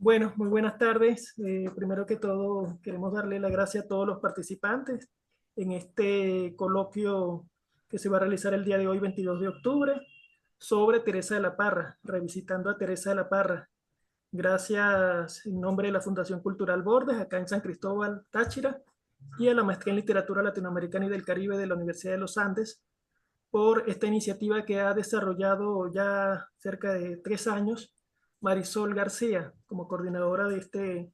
Bueno, muy buenas tardes. Primero que todo, queremos darle la gracia a todos los participantes en este coloquio que se va a realizar el día de hoy, 22 de octubre, sobre Teresa de la Parra, revisitando a Teresa de la Parra. Gracias en nombre de la Fundación Cultural Bordes, acá en San Cristóbal, Táchira, y a la Maestría en Literatura Latinoamericana y del Caribe de la Universidad de los Andes, por esta iniciativa que ha desarrollado ya cerca de 3 años Marisol García como coordinadora de este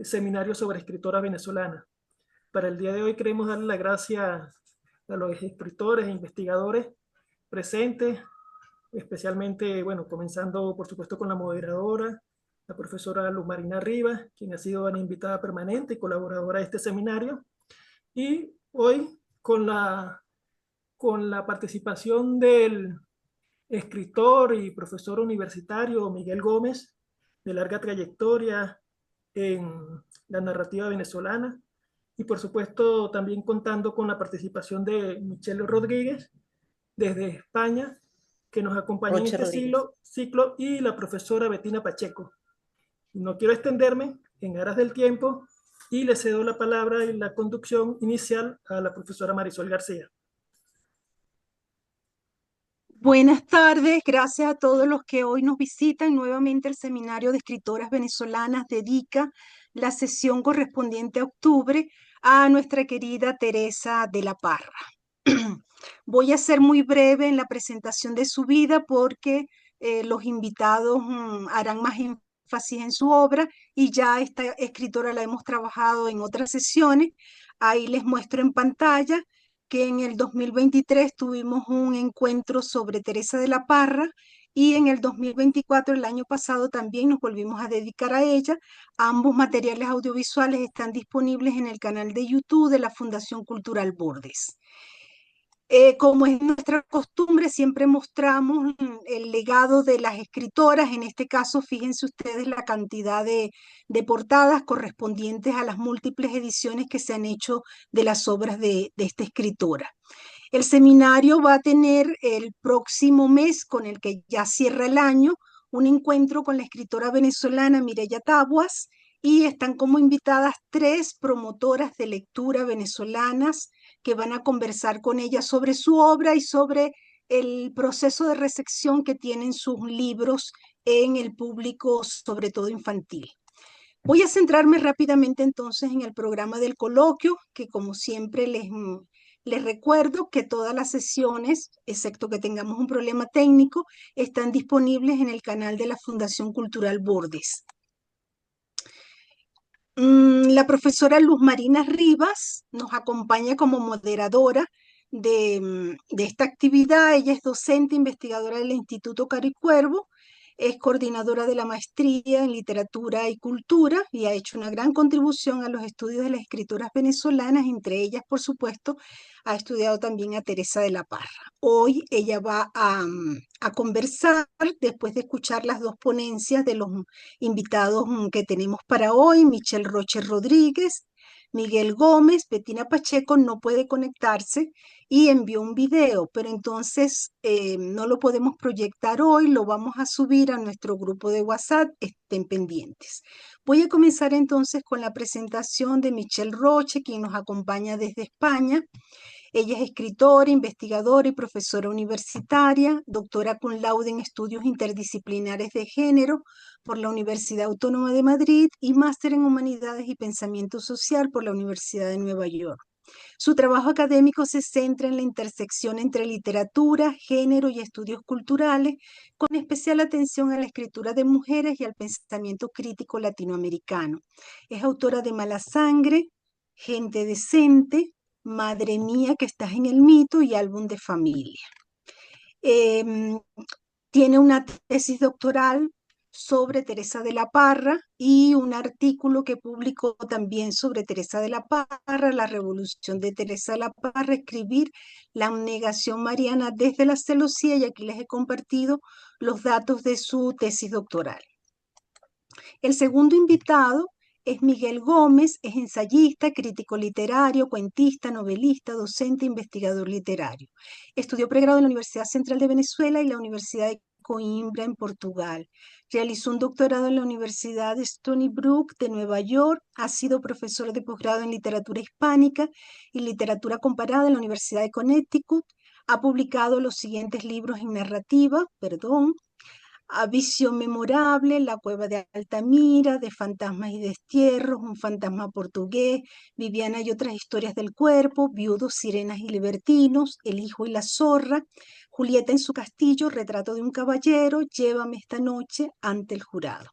seminario sobre escritora venezolana. Para el día de hoy queremos darle las gracias a los escritores e investigadores presentes, especialmente, bueno, comenzando por supuesto con la moderadora, la profesora Luz Marina Rivas, quien ha sido una invitada permanente y colaboradora de este seminario, y hoy con la participación del escritor y profesor universitario Miguel Gómez, de larga trayectoria en la narrativa venezolana, y por supuesto también contando con la participación de Michelle Rodríguez desde España, que nos acompaña en Roche este Rodríguez. ciclo, y la profesora Betina Pacheco. No quiero extenderme en aras del tiempo y le cedo la palabra y la conducción inicial a la profesora Marisol García. Buenas tardes, gracias a todos los que hoy nos visitan. Nuevamente el Seminario de Escritoras Venezolanas dedica la sesión correspondiente a octubre a nuestra querida Teresa de la Parra. Voy a ser muy breve en la presentación de su vida porque los invitados harán más énfasis en su obra y ya esta escritora la hemos trabajado en otras sesiones. Ahí les muestro en pantalla que en el 2023 tuvimos un encuentro sobre Teresa de la Parra y en el 2024, el año pasado, también nos volvimos a dedicar a ella. Ambos materiales audiovisuales están disponibles en el canal de YouTube de la Fundación Cultural Bordes. Como es nuestra costumbre, siempre mostramos el legado de las escritoras. En este caso, fíjense ustedes la cantidad de portadas correspondientes a las múltiples ediciones que se han hecho de las obras de esta escritora. El seminario va a tener el próximo mes, con el que ya cierra el año, un encuentro con la escritora venezolana Mireya Tabuas, y están como invitadas 3 promotoras de lectura venezolanas que van a conversar con ella sobre su obra y sobre el proceso de recepción que tienen sus libros en el público, sobre todo infantil. Voy a centrarme rápidamente entonces en el programa del coloquio, que como siempre les recuerdo que todas las sesiones, excepto que tengamos un problema técnico, están disponibles en el canal de la Fundación Cultural Bordes. La profesora Luz Marina Rivas nos acompaña como moderadora de esta actividad. Ella es docente investigadora del Instituto Caricuervo, es coordinadora de la maestría en literatura y cultura y ha hecho una gran contribución a los estudios de las escritoras venezolanas. Entre ellas, por supuesto, ha estudiado también a Teresa de la Parra. Hoy ella va a conversar, después de escuchar las 2 ponencias de los invitados que tenemos para hoy: Michelle Roche Rodríguez, Miguel Gómez. Betina Pacheco no puede conectarse y envió un video, pero entonces no lo podemos proyectar hoy, lo vamos a subir a nuestro grupo de WhatsApp, estén pendientes. Voy a comenzar entonces con la presentación de Michelle Roche, quien nos acompaña desde España. Ella es escritora, investigadora y profesora universitaria, doctora cum laude en estudios interdisciplinares de género por la Universidad Autónoma de Madrid y máster en Humanidades y Pensamiento Social por la Universidad de Nueva York. Su trabajo académico se centra en la intersección entre literatura, género y estudios culturales, con especial atención a la escritura de mujeres y al pensamiento crítico latinoamericano. Es autora de Mala Sangre, Gente Decente, Madre Mía que estás en el mito y Álbum de Familia. Tiene una tesis doctoral sobre Teresa de la Parra y un artículo que publicó también sobre Teresa de la Parra, la revolución de Teresa de la Parra, escribir la abnegación mariana desde la celosía, y aquí les he compartido los datos de su tesis doctoral. El segundo invitado es Miguel Gómez, es ensayista, crítico literario, cuentista, novelista, docente, investigador literario. Estudió pregrado en la Universidad Central de Venezuela y la Universidad de Coimbra, en Portugal. Realizó un doctorado en la Universidad de Stony Brook de Nueva York. Ha sido profesor de posgrado en literatura hispánica y literatura comparada en la Universidad de Connecticut. Ha publicado los siguientes libros en narrativa, perdón, A Visión Memorable, La Cueva de Altamira, De Fantasmas y Destierros, Un Fantasma Portugués, Viviana y otras historias del cuerpo, Viudos, Sirenas y Libertinos, El Hijo y la Zorra, Julieta en su castillo, Retrato de un caballero, Llévame esta noche ante el jurado.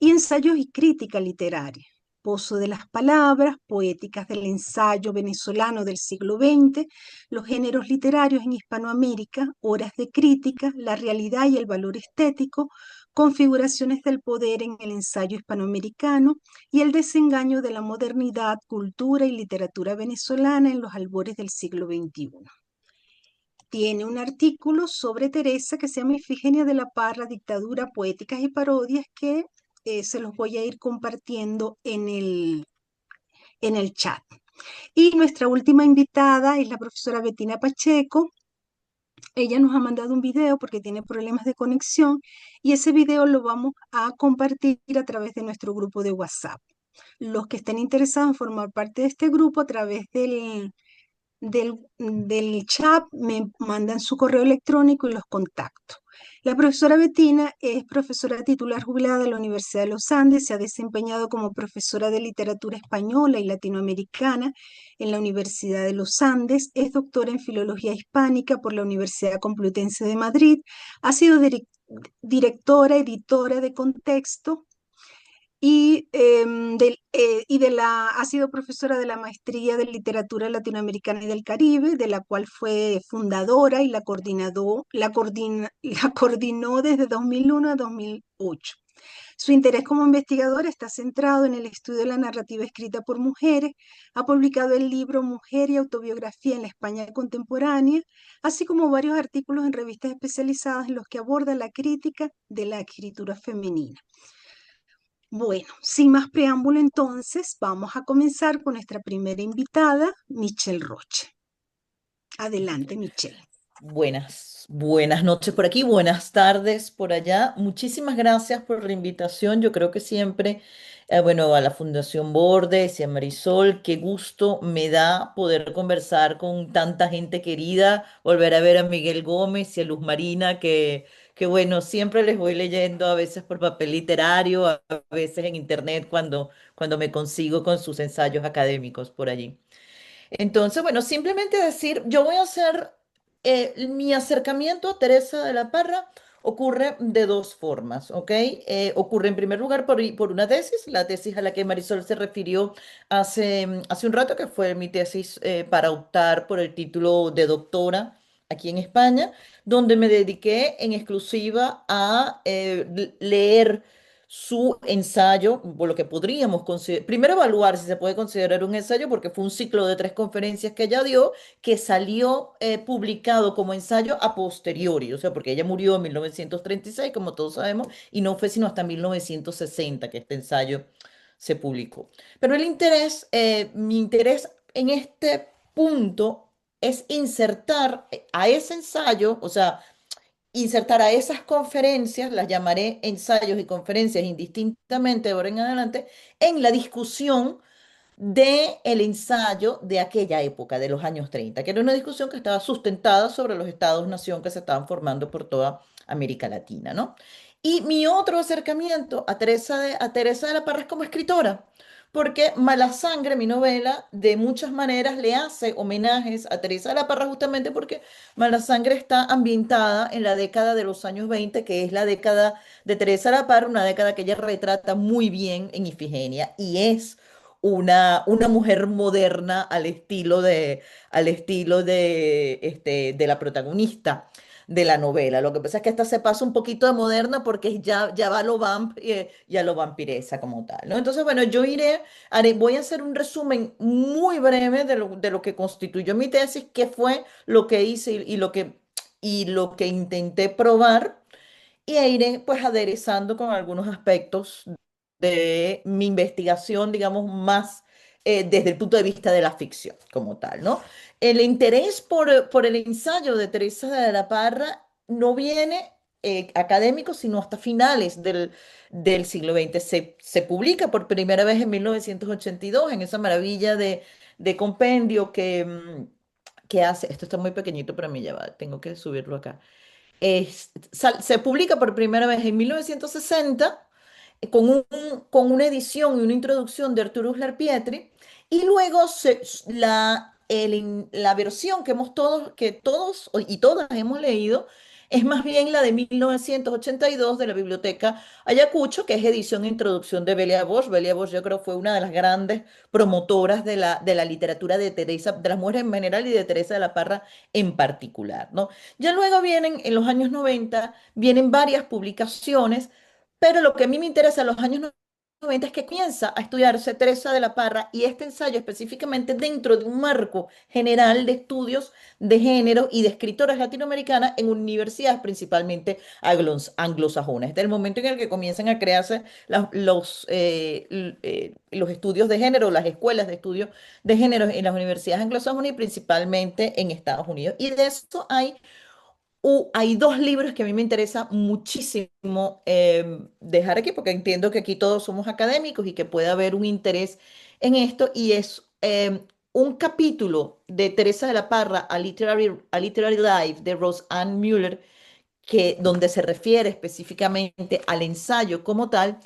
Y ensayos y crítica literaria. Pozo de las palabras, poéticas del ensayo venezolano del siglo XX, los géneros literarios en Hispanoamérica, horas de crítica, la realidad y el valor estético, configuraciones del poder en el ensayo hispanoamericano y el desengaño de la modernidad, cultura y literatura venezolana en los albores del siglo XXI. Tiene un artículo sobre Teresa que se llama Ifigenia de la Parra, Dictadura, Poéticas y Parodias, que se los voy a ir compartiendo en el chat. Y nuestra última invitada es la profesora Bettina Pacheco. Ella nos ha mandado un video porque tiene problemas de conexión y ese video lo vamos a compartir a través de nuestro grupo de WhatsApp. Los que estén interesados en formar parte de este grupo a través del chat me mandan su correo electrónico y los contacto. La profesora Bettina es profesora titular jubilada de la Universidad de los Andes, se ha desempeñado como profesora de literatura española y latinoamericana en la Universidad de los Andes, es doctora en filología hispánica por la Universidad Complutense de Madrid, ha sido directora, editora de Contexto, ha sido profesora de la Maestría de Literatura Latinoamericana y del Caribe, de la cual fue fundadora y la coordinó desde 2001 a 2008. Su interés como investigadora está centrado en el estudio de la narrativa escrita por mujeres, ha publicado el libro Mujer y autobiografía en la España contemporánea, así como varios artículos en revistas especializadas en los que aborda la crítica de la escritura femenina. Bueno, sin más preámbulo entonces, vamos a comenzar con nuestra primera invitada, Michelle Roche. Adelante, Michelle. Buenas noches por aquí, buenas tardes por allá. Muchísimas gracias por la invitación. Yo creo que siempre, bueno, a la Fundación Bordes y a Marisol, qué gusto me da poder conversar con tanta gente querida, volver a ver a Miguel Gómez y a Luz Marina, que bueno, siempre les voy leyendo, a veces por papel literario, a veces en internet cuando me consigo con sus ensayos académicos por allí. Entonces, bueno, simplemente decir, yo voy a hacer, mi acercamiento a Teresa de la Parra ocurre de dos formas, ¿ok? Ocurre en primer lugar por una tesis, la tesis a la que Marisol se refirió hace un rato, que fue mi tesis para optar por el título de doctora aquí en España, donde me dediqué en exclusiva a leer su ensayo, por lo que podríamos considerar, primero evaluar si se puede considerar un ensayo, porque fue un ciclo de 3 conferencias que ella dio, que salió publicado como ensayo a posteriori, o sea, porque ella murió en 1936, como todos sabemos, y no fue sino hasta 1960 que este ensayo se publicó. Pero mi interés en este punto es insertar a ese ensayo, o sea, insertar a esas conferencias, las llamaré ensayos y conferencias indistintamente de ahora en adelante, en la discusión del ensayo de aquella época, de los años 30, que era una discusión que estaba sustentada sobre los estados-nación que se estaban formando por toda América Latina, ¿no? Y mi otro acercamiento a Teresa de la Parra es como escritora, porque Mala Sangre, mi novela, de muchas maneras le hace homenajes a Teresa de la Parra justamente porque Mala Sangre está ambientada en la década de los años 20, que es la década de Teresa de la Parra, una década que ella retrata muy bien en Ifigenia y es una mujer moderna al estilo de la protagonista de la novela. Lo que pasa es que esta se pasa un poquito de moderna porque ya va a lo y a lo vampiresa como tal, ¿no? Entonces, bueno, voy a hacer un resumen muy breve de lo que constituyó mi tesis, qué fue lo que hice y lo que intenté probar, y iré pues aderezando con algunos aspectos de mi investigación, digamos, más desde el punto de vista de la ficción como tal, ¿no? El interés por el ensayo de Teresa de la Parra no viene académicos, sino hasta finales del siglo XX. Se publica por primera vez en 1982 en esa maravilla de compendio que hace, esto está muy pequeñito para mí, ya va, tengo que subirlo acá. Se publica por primera vez en 1960 con una edición y una introducción de Arturo Uslar Pietri, y luego la versión que todos y todas hemos leído es más bien la de 1982 de la Biblioteca Ayacucho, que es edición e introducción de Belia Bosch. Belia Bosch yo creo fue una de las grandes promotoras de la literatura de Teresa, de las mujeres en general y de Teresa de la Parra en particular, ¿no? Ya luego vienen, en los años 90, vienen varias publicaciones, pero lo que a mí me interesa en los años 90 es que comienza a estudiarse Teresa de la Parra y este ensayo específicamente dentro de un marco general de estudios de género y de escritoras latinoamericanas en universidades principalmente anglosajonas. Desde el momento en el que comienzan a crearse los estudios de género, las escuelas de estudios de género en las universidades anglosajonas y principalmente en Estados Unidos. Y de eso hay dos libros que a mí me interesa muchísimo dejar aquí, porque entiendo que aquí todos somos académicos y que puede haber un interés en esto, y es un capítulo de Teresa de la Parra, A Literary Life, de Rose Ann Mueller, donde se refiere específicamente al ensayo como tal,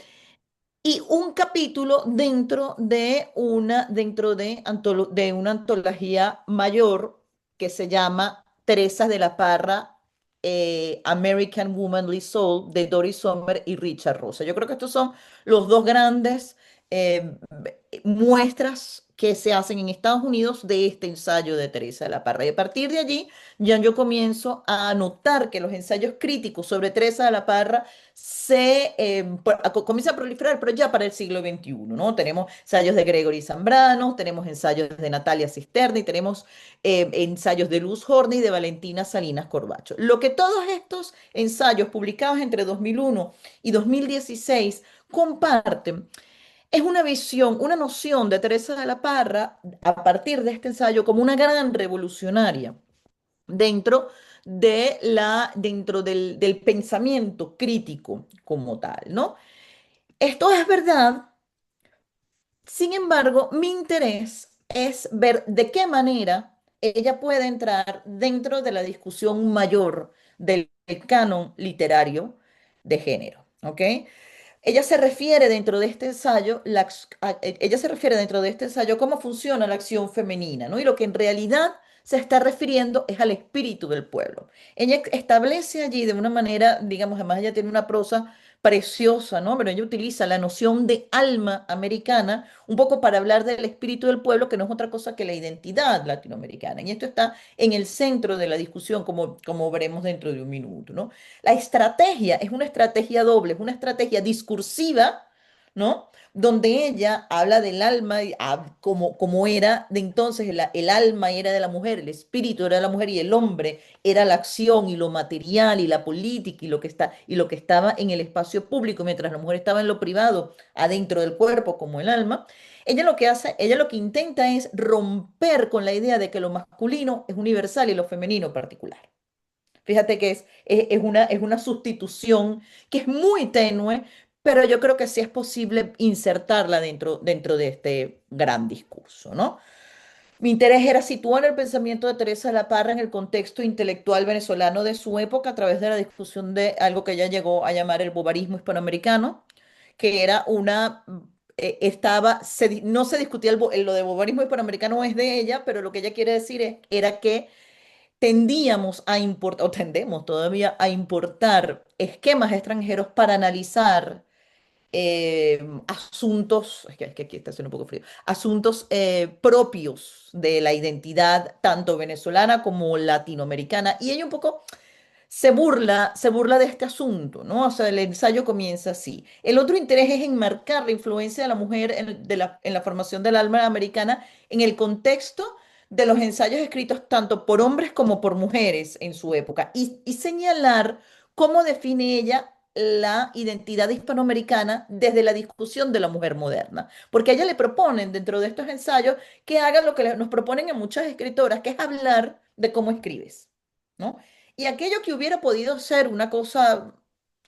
y un capítulo de una antología mayor que se llama Teresa de la Parra, American Womanly Soul, de Doris Sommer y Richard Rosa. Yo creo que estos son los dos grandes eh, muestras que se hacen en Estados Unidos de este ensayo de Teresa de la Parra. Y a partir de allí, ya yo comienzo a notar que los ensayos críticos sobre Teresa de la Parra comienza a proliferar, pero ya para el siglo XXI, ¿no? Tenemos ensayos de Gregory Zambrano, tenemos ensayos de Natalia Cisterna y tenemos ensayos de Luz Horne y de Valentina Salinas Corbacho. Lo que todos estos ensayos publicados entre 2001 y 2016 comparten es una visión, una noción de Teresa de la Parra a partir de este ensayo como una gran revolucionaria dentro del pensamiento crítico como tal, ¿no? Esto es verdad. Sin embargo, mi interés es ver de qué manera ella puede entrar dentro de la discusión mayor del canon literario de género, ¿ok? Ella se refiere dentro de este ensayo, ella se refiere dentro de este ensayo cómo funciona la acción femenina, ¿no? Y lo que en realidad se está refiriendo es al espíritu del pueblo. Ella establece allí de una manera, digamos, además ella tiene una prosa preciosa, ¿no? Pero ella utiliza la noción de alma americana un poco para hablar del espíritu del pueblo, que no es otra cosa que la identidad latinoamericana. Y esto está en el centro de la discusión, como veremos dentro de un minuto, ¿no? La estrategia es una estrategia doble, es una estrategia discursiva, ¿no? Donde ella habla del alma como era de entonces, el alma era de la mujer, el espíritu era de la mujer y el hombre era la acción y lo material y la política y lo que estaba en el espacio público, mientras la mujer estaba en lo privado, adentro del cuerpo como el alma. Ella lo que intenta es romper con la idea de que lo masculino es universal y lo femenino particular. Fíjate que es una sustitución que es muy tenue, pero yo creo que sí es posible insertarla dentro de este gran discurso, ¿no? Mi interés era situar el pensamiento de Teresa de la Parra en el contexto intelectual venezolano de su época a través de la discusión de algo que ella llegó a llamar el bobarismo hispanoamericano, que era no se discutía lo de bobarismo hispanoamericano es de ella, pero lo que ella quiere decir era que tendíamos a importar, o tendemos todavía a importar esquemas extranjeros para analizar asuntos, es que aquí está haciendo un poco frío, asuntos propios de la identidad tanto venezolana como latinoamericana. Y ella un poco se burla de este asunto, ¿no? O sea, el ensayo comienza así. El otro interés es enmarcar la influencia de la mujer en la formación del alma americana en el contexto de los ensayos escritos tanto por hombres como por mujeres en su época y señalar cómo define ella la identidad hispanoamericana desde la discusión de la mujer moderna. Porque a ella le proponen dentro de estos ensayos que haga lo que nos proponen a muchas escritoras, que es hablar de cómo escribes, ¿no? Y aquello que hubiera podido ser una cosa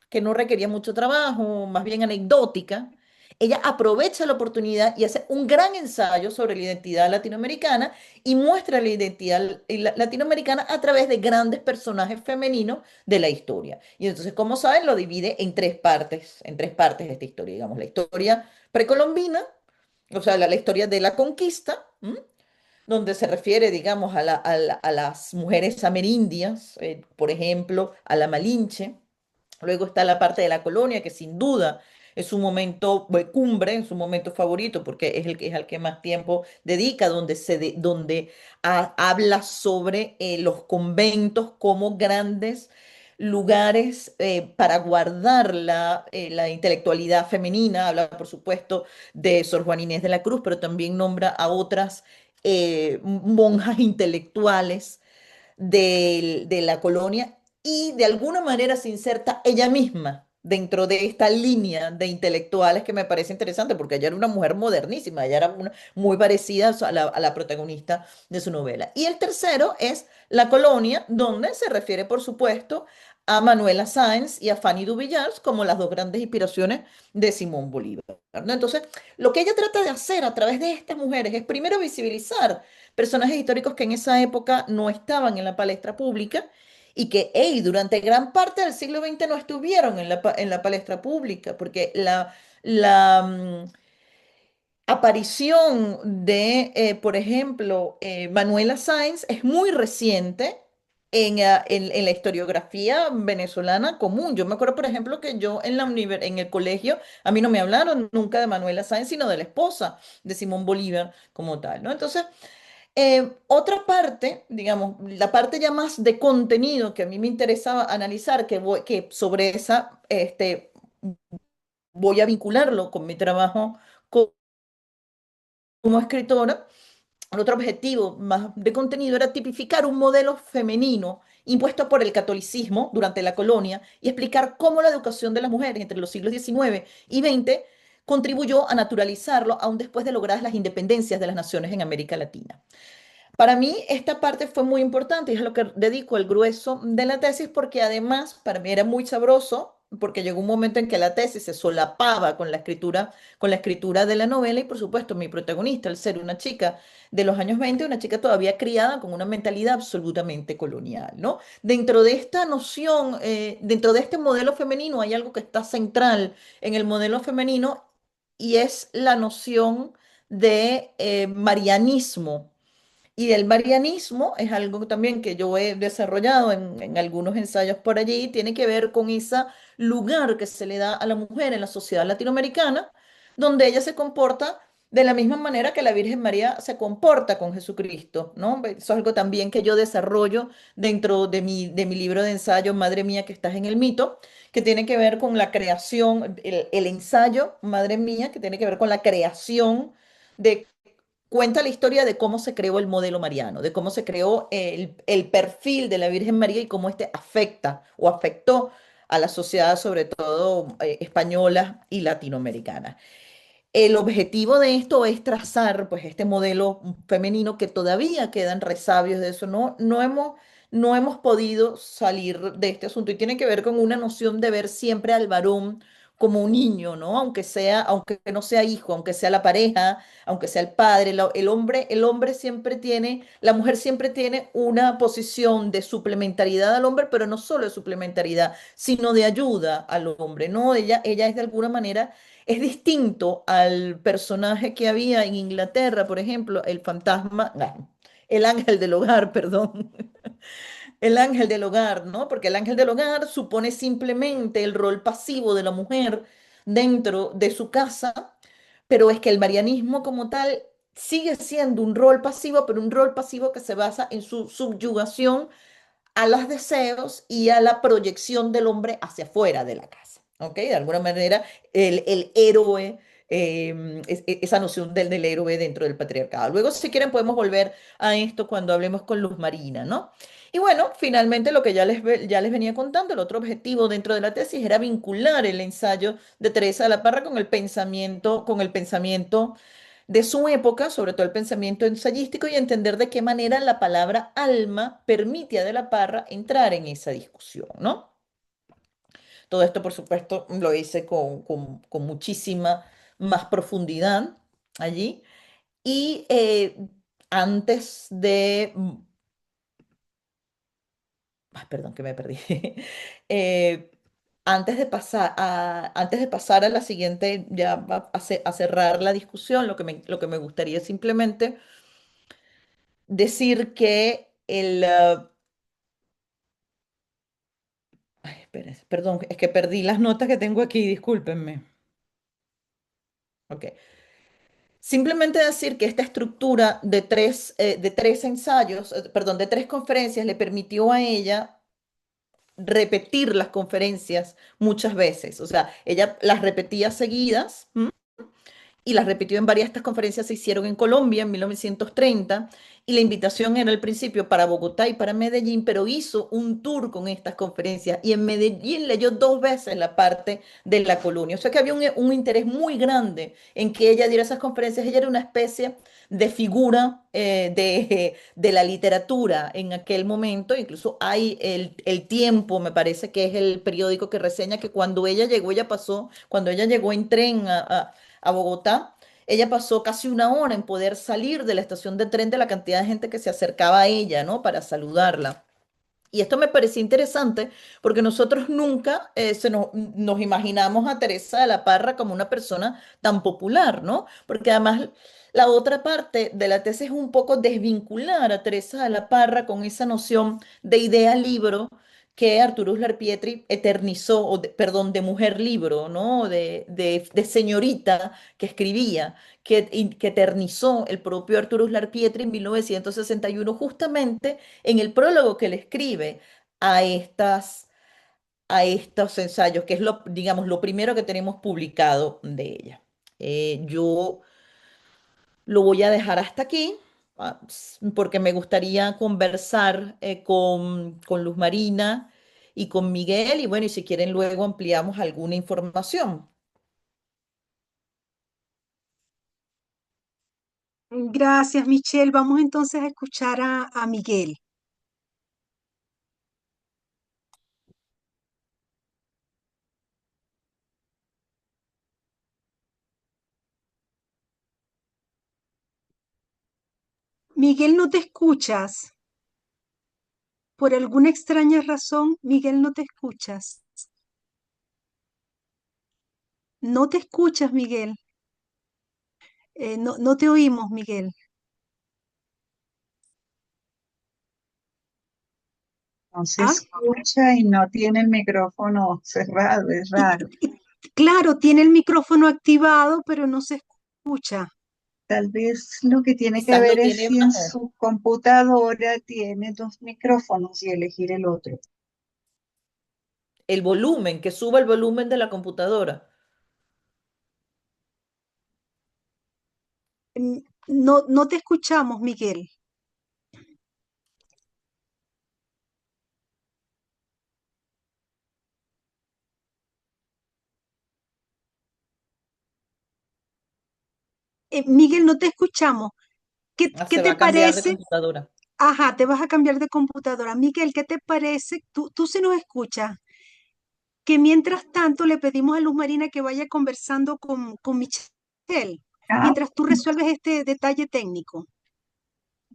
que no requería mucho trabajo, más bien anecdótica, ella aprovecha la oportunidad y hace un gran ensayo sobre la identidad latinoamericana y muestra la identidad latinoamericana a través de grandes personajes femeninos de la historia. Y entonces, como saben, lo divide en tres partes esta historia, digamos, la historia precolombina, o sea, la historia de la conquista, ¿m? Donde se refiere, digamos, a las mujeres amerindias, por ejemplo, a la Malinche. Luego está la parte de la colonia, que sin duda es su momento cumbre, es su momento favorito, porque es el que es al que más tiempo dedica, donde habla sobre los conventos como grandes lugares para guardar la intelectualidad femenina. Habla, por supuesto, de Sor Juana Inés de la Cruz, pero también nombra a otras monjas intelectuales de la colonia y de alguna manera se inserta ella misma dentro de esta línea de intelectuales que me parece interesante porque ella era una mujer modernísima, ella era muy parecida a la protagonista de su novela. Y el tercero es La Colonia, donde se refiere, por supuesto, a Manuela Sáenz y a Fanny Duvillars como las dos grandes inspiraciones de Simón Bolívar, ¿no? Entonces, lo que ella trata de hacer a través de estas mujeres es primero visibilizar personajes históricos que en esa época no estaban en la palestra pública y que durante gran parte del siglo XX no estuvieron en la palestra pública, porque la aparición de, por ejemplo, Manuela Sáenz es muy reciente en la historiografía venezolana común. Yo me acuerdo, por ejemplo, que yo en el colegio, a mí no me hablaron nunca de Manuela Sáenz, sino de la esposa de Simón Bolívar como tal, ¿no? Entonces, otra parte, digamos, la parte ya más de contenido que a mí me interesaba analizar, que sobre esa voy a vincularlo con mi trabajo como escritora, el otro objetivo más de contenido era tipificar un modelo femenino impuesto por el catolicismo durante la colonia y explicar cómo la educación de las mujeres entre los siglos XIX y XX contribuyó a naturalizarlo aún después de logradas las independencias de las naciones en América Latina. Para mí esta parte fue muy importante y es a lo que dedico el grueso de la tesis porque además para mí era muy sabroso porque llegó un momento en que la tesis se solapaba con la escritura de la novela y por supuesto mi protagonista, al ser una chica de los años 20, una chica todavía criada con una mentalidad absolutamente colonial, ¿no? Dentro de esta noción, dentro de este modelo femenino hay algo que está central en el modelo femenino y es la noción de marianismo y el marianismo es algo también que yo he desarrollado en algunos ensayos por allí, tiene que ver con ese lugar que se le da a la mujer en la sociedad latinoamericana, donde ella se comporta de la misma manera que la Virgen María se comporta con Jesucristo, ¿no? Eso es algo también que yo desarrollo dentro de mi libro de ensayo, Madre mía que estás en el mito, que tiene que ver con la creación, el ensayo, Madre mía, que tiene que ver con la creación de cuenta la historia de cómo se creó el modelo mariano, de cómo se creó el perfil de la Virgen María y cómo este afecta o afectó a la sociedad, sobre todo española y latinoamericana. El objetivo de esto es trazar pues este modelo femenino que todavía quedan resabios de eso, no hemos podido salir de este asunto y tiene que ver con una noción de ver siempre al varón como un niño, ¿no? Aunque no sea hijo, aunque sea la pareja, aunque sea el padre, el hombre siempre tiene, la mujer siempre tiene una posición de suplementariedad al hombre, pero no solo de suplementariedad, sino de ayuda al hombre, ¿no? Ella es de alguna manera es distinto al personaje que había en Inglaterra, por ejemplo, el fantasma, el ángel del hogar, perdón, el ángel del hogar, ¿no? Porque el ángel del hogar supone simplemente el rol pasivo de la mujer dentro de su casa, pero es que el marianismo como tal sigue siendo un rol pasivo, pero un rol pasivo que se basa en su subyugación a los deseos y a la proyección del hombre hacia afuera de la casa. ¿Ok? De alguna manera, el héroe, esa noción del héroe dentro del patriarcado. Luego, si quieren, podemos volver a esto cuando hablemos con Luz Marina, ¿no? Y bueno, finalmente lo que ya les venía contando, el otro objetivo dentro de la tesis era vincular el ensayo de Teresa de la Parra con el pensamiento de su época, sobre todo el pensamiento ensayístico, y entender de qué manera la palabra alma permite a De la Parra entrar en esa discusión, ¿no? Todo esto, por supuesto, lo hice con muchísima más profundidad allí. Y antes de... Ay, perdón, que me perdí. Eh, antes de pasar a la siguiente, ya a cerrar la discusión, lo que me gustaría es simplemente decir que ay, espérense, perdón, es que perdí las notas que tengo aquí, discúlpenme. Ok. Simplemente decir que esta estructura de tres ensayos, perdón, de tres conferencias le permitió a ella repetir las conferencias muchas veces. O sea, ella las repetía seguidas. ¿M? Y las repitió en varias. Estas conferencias se hicieron en Colombia en 1930 y la invitación era al principio para Bogotá y para Medellín, pero hizo un tour con estas conferencias y en Medellín leyó dos veces la parte de la colonia. O sea que había un interés muy grande en que ella diera esas conferencias. Ella era una especie de figura de la literatura en aquel momento. Incluso hay el Tiempo, me parece que es el periódico que reseña que cuando ella llegó, cuando ella llegó en tren a Bogotá, ella pasó casi una hora en poder salir de la estación de tren de la cantidad de gente que se acercaba a ella, ¿no? Para saludarla. Y esto me parecía interesante porque nosotros nunca nos imaginamos a Teresa de la Parra como una persona tan popular, ¿no? Porque además la otra parte de la tesis es un poco desvincular a Teresa de la Parra con esa noción de idea libro que Arturo Uslar Pietri eternizó, perdón, de mujer libro, ¿no? De señorita que escribía, que eternizó el propio Arturo Uslar Pietri en 1961 justamente en el prólogo que le escribe a a estos ensayos, que es digamos, lo primero que tenemos publicado de ella. Yo lo voy a dejar hasta aquí, porque me gustaría conversar con Luz Marina y con Miguel, y bueno, y si quieren luego ampliamos alguna información. Gracias, Michelle. Vamos entonces a escuchar a Miguel. Miguel, no te escuchas. Por alguna extraña razón, Miguel, no te escuchas. No te escuchas, Miguel. No te oímos, Miguel. No se ¿Ah? escucha y no tiene el micrófono cerrado, es raro. Claro, tiene el micrófono activado, pero no se escucha. Tal vez lo que tiene que Quizás lo ver es tiene si en bajo. su computadora tiene dos micrófonos y elegir el otro. El volumen, que suba el volumen de la computadora. No te escuchamos, Miguel. Miguel, no te escuchamos. Ah, ¿Qué se va te a cambiar de parece? computadora. Ajá, te vas a cambiar de computadora. Miguel, ¿qué te parece? Tú se nos escuchas. Que mientras tanto le pedimos a Luz Marina que vaya conversando con Michelle, Ah, mientras tú resuelves este detalle técnico.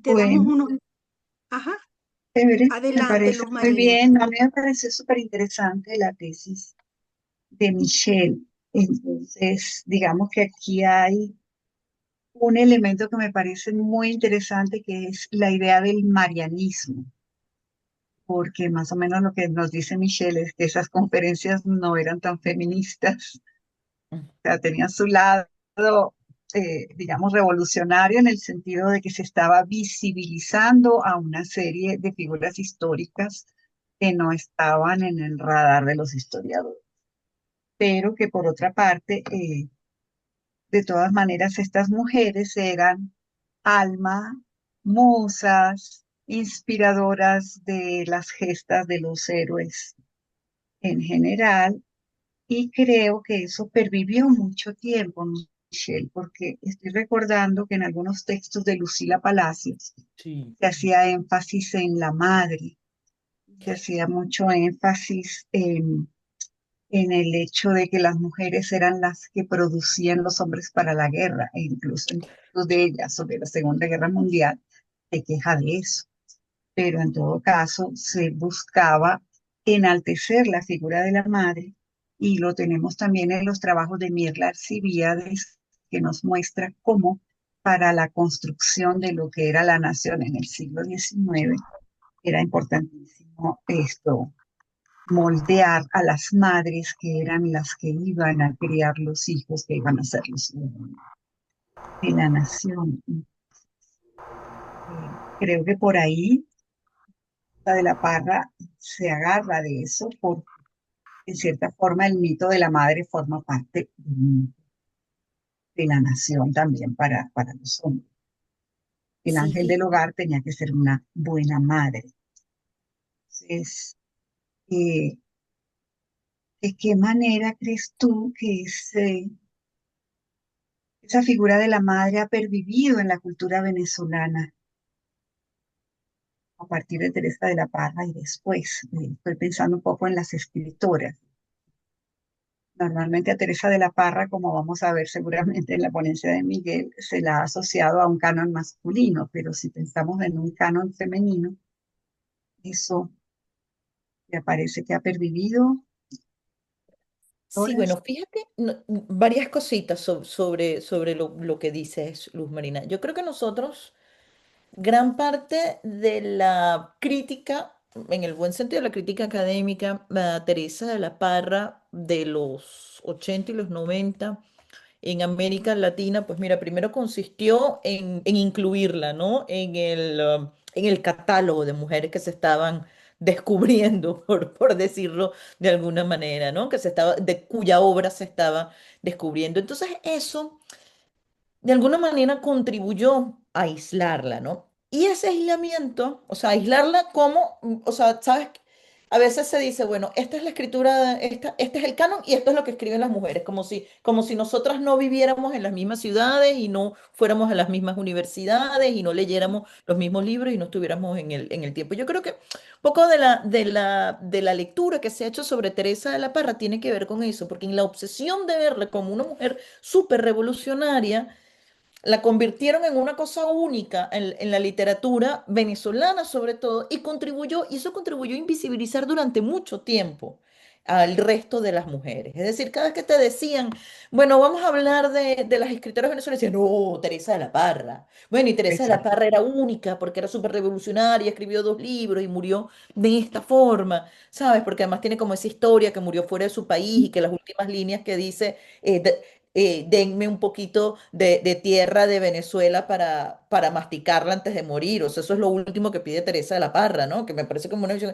Te damos bueno, unos... Ajá, chévere, me adelante, parece Luz muy Marina. bien. A mí me pareció súper interesante la tesis de Michelle. Entonces, digamos que aquí hay un elemento que me parece muy interesante, que es la idea del marianismo, porque más o menos lo que nos dice Michelle es que esas conferencias no eran tan feministas, Mm. o sea, tenían su lado, digamos, revolucionario en el sentido de que se estaba visibilizando a una serie de figuras históricas que no estaban en el radar de los historiadores, pero que por otra parte, de todas maneras, estas mujeres eran alma, musas, inspiradoras de las gestas de los héroes en general, y creo que eso pervivió mucho tiempo. Michelle, porque estoy recordando que en algunos textos de Lucila Palacios Sí. se hacía énfasis en la madre, se hacía mucho énfasis en el hecho de que las mujeres eran las que producían los hombres para la guerra, e incluso en textos de ella sobre la Segunda Guerra Mundial se queja de eso. Pero en todo caso se buscaba enaltecer la figura de la madre y lo tenemos también en los trabajos de Mirla Alcibiades, que nos muestra cómo para la construcción de lo que era la nación en el siglo XIX era importantísimo esto, moldear a las madres que eran las que iban a criar los hijos que iban a ser los de la nación. Creo que por ahí la de la Parra se agarra de eso, porque en cierta forma el mito de la madre forma parte de la nación también para los hombres. El Sí, ángel del hogar tenía que ser una buena madre. Entonces, eh, ¿de qué manera crees tú que esa figura de la madre ha pervivido en la cultura venezolana a partir de Teresa de la Parra y después? Estoy pensando un poco en las escritoras. Normalmente a Teresa de la Parra, como vamos a ver seguramente en la ponencia de Miguel, se la ha asociado a un canon masculino, pero si pensamos en un canon femenino, eso me parece que ha pervivido sí, horas. bueno, fíjate varias cositas sobre lo que dices, Luz Marina. Yo creo que nosotros, gran parte de la crítica, en el buen sentido de la crítica académica, a Teresa de la Parra de los 80 y los 90 en América Latina, pues mira, primero consistió en incluirla, ¿no? En el catálogo de mujeres que se estaban descubriendo, por decirlo de alguna manera, ¿no? De cuya obra se estaba descubriendo. Entonces, eso de alguna manera contribuyó a aislarla, ¿no? Y ese aislamiento, o sea, aislarla como, o sea, ¿sabes? A veces se dice, bueno, esta es la escritura, este es el canon y esto es lo que escriben las mujeres, como si nosotras no viviéramos en las mismas ciudades y no fuéramos a las mismas universidades y no leyéramos los mismos libros y no estuviéramos en el tiempo. Yo creo que un poco de la lectura que se ha hecho sobre Teresa de la Parra tiene que ver con eso, porque en la obsesión de verla como una mujer súper revolucionaria, la convirtieron en una cosa única en la literatura venezolana sobre todo y eso contribuyó a invisibilizar durante mucho tiempo al resto de las mujeres. Es decir, cada vez que te decían, bueno, vamos a hablar de las escritoras venezolanas, decían, no, Teresa de la Parra. Bueno, y Teresa de la Exacto. Parra era única porque era súper revolucionaria, escribió 2 libros y murió de esta forma, ¿sabes? Porque además tiene como esa historia que murió fuera de su país y que las últimas líneas que dice, denme un poquito de tierra de Venezuela para masticarla antes de morir. O sea, eso es lo último que pide Teresa de la Parra, ¿no? Que me parece como una visión.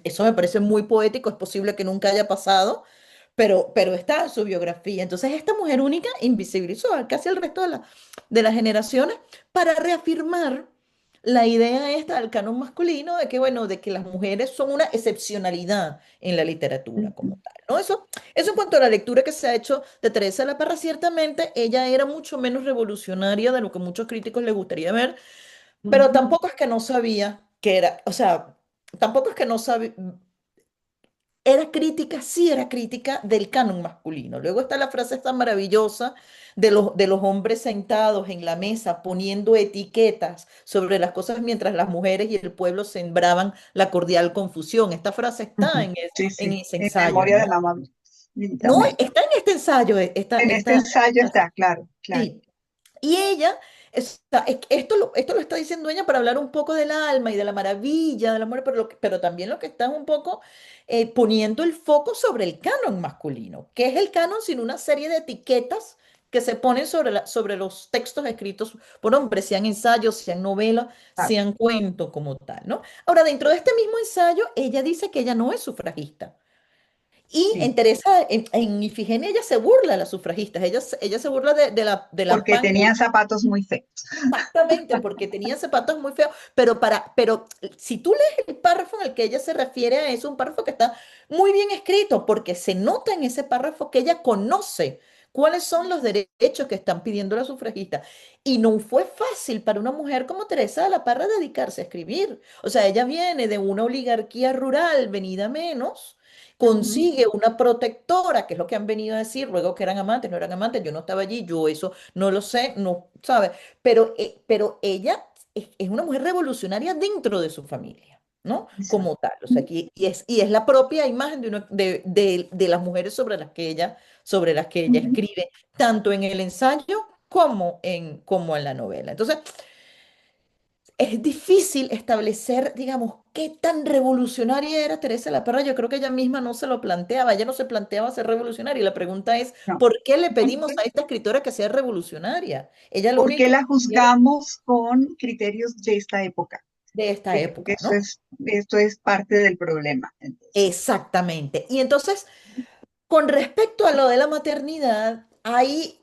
Eso me parece muy poético, es posible que nunca haya pasado, pero está en su biografía. Entonces, esta mujer única invisibilizó a casi el resto de las generaciones para reafirmar la idea esta del canon masculino de que, bueno, de que las mujeres son una excepcionalidad en la literatura Ujú, como tal, ¿no? Eso en cuanto a la lectura que se ha hecho de Teresa de la Parra, ciertamente ella era mucho menos revolucionaria de lo que muchos críticos les gustaría ver, pero ujú. tampoco es que no sabía que era, o sea, tampoco es que no sabía, era crítica, sí era crítica del canon masculino. Luego está la frase esta maravillosa de los hombres sentados en la mesa poniendo etiquetas sobre las cosas mientras las mujeres y el pueblo sembraban la cordial confusión. Esta frase está Ujú. Sí, en sí, ese en ensayo, memoria de ¿no? mamá, No, definitivamente. está en este ensayo, En este ensayo está, claro, claro. sí. Y ella, esto lo está diciendo ella para hablar un poco del alma y de la maravilla del amor, pero también lo que está es un poco poniendo el foco sobre el canon masculino, que es el canon sin una serie de etiquetas que se ponen sobre los textos escritos por hombres, sean ensayos, sean novelas, Claro. sean cuentos como tal, ¿no? Ahora, dentro de este mismo ensayo, ella dice que ella no es sufragista. Y Sí, en Teresa, en Ifigenia, ella se burla de las sufragistas, ella se burla de la porque punk. tenían zapatos muy feos. Exactamente, porque tenía zapatos muy feos, pero si tú lees el párrafo en el que ella se refiere a eso, un párrafo que está muy bien escrito, porque se nota en ese párrafo que ella conoce ¿Cuáles son los derechos que están pidiendo las sufragistas? Y no fue fácil para una mujer como Teresa de la Parra dedicarse a escribir. O sea, ella viene de una oligarquía rural, venida menos, Ujú. consigue una protectora, que es lo que han venido a decir, luego que eran amantes, no eran amantes, yo no estaba allí, yo eso no lo sé, no, ¿sabes? Pero ella es una mujer revolucionaria dentro de su familia, ¿no? Exacto. Como tal. O sea, y es la propia imagen de las mujeres sobre las que ella Ujú. escribe, tanto en el ensayo como en la novela. Entonces, es difícil establecer, digamos, qué tan revolucionaria era Teresa de la Parra. Yo creo que ella misma no se lo planteaba, ella no se planteaba ser revolucionaria. Y la pregunta es, No. ¿por qué le pedimos a esta escritora que sea revolucionaria? Ella lo ¿Por qué único la que quiere juzgamos con criterios de esta época? de esta Creo que época, ¿no? esto es parte del problema. Entonces, Exactamente. Y entonces, con respecto a lo de la maternidad, ahí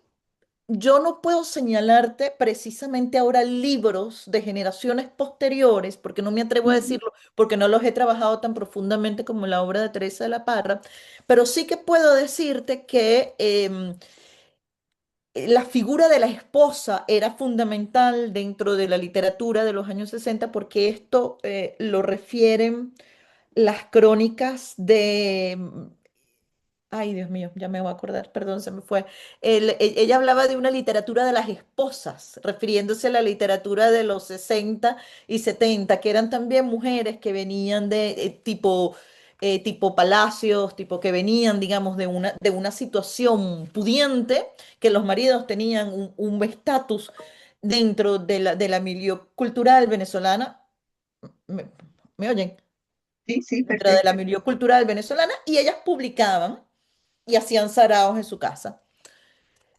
yo no puedo señalarte precisamente ahora libros de generaciones posteriores, porque no me atrevo a ujú, decirlo, porque no los he trabajado tan profundamente como la obra de Teresa de la Parra, pero sí que puedo decirte que la figura de la esposa era fundamental dentro de la literatura de los años 60 porque esto lo refieren las crónicas de ay, Dios mío, ya me voy a acordar, perdón, se me fue. Ella hablaba de una literatura de las esposas, refiriéndose a la literatura de los 60 y 70, que eran también mujeres que venían de tipo palacios, tipo que venían, digamos, de una situación pudiente, que los maridos tenían un estatus dentro de la milieu cultural venezolana. ¿Me, me oyen? sí, sí, Dentro de la perfecto. milieu cultural venezolana, y ellas publicaban y hacían saraos en su casa.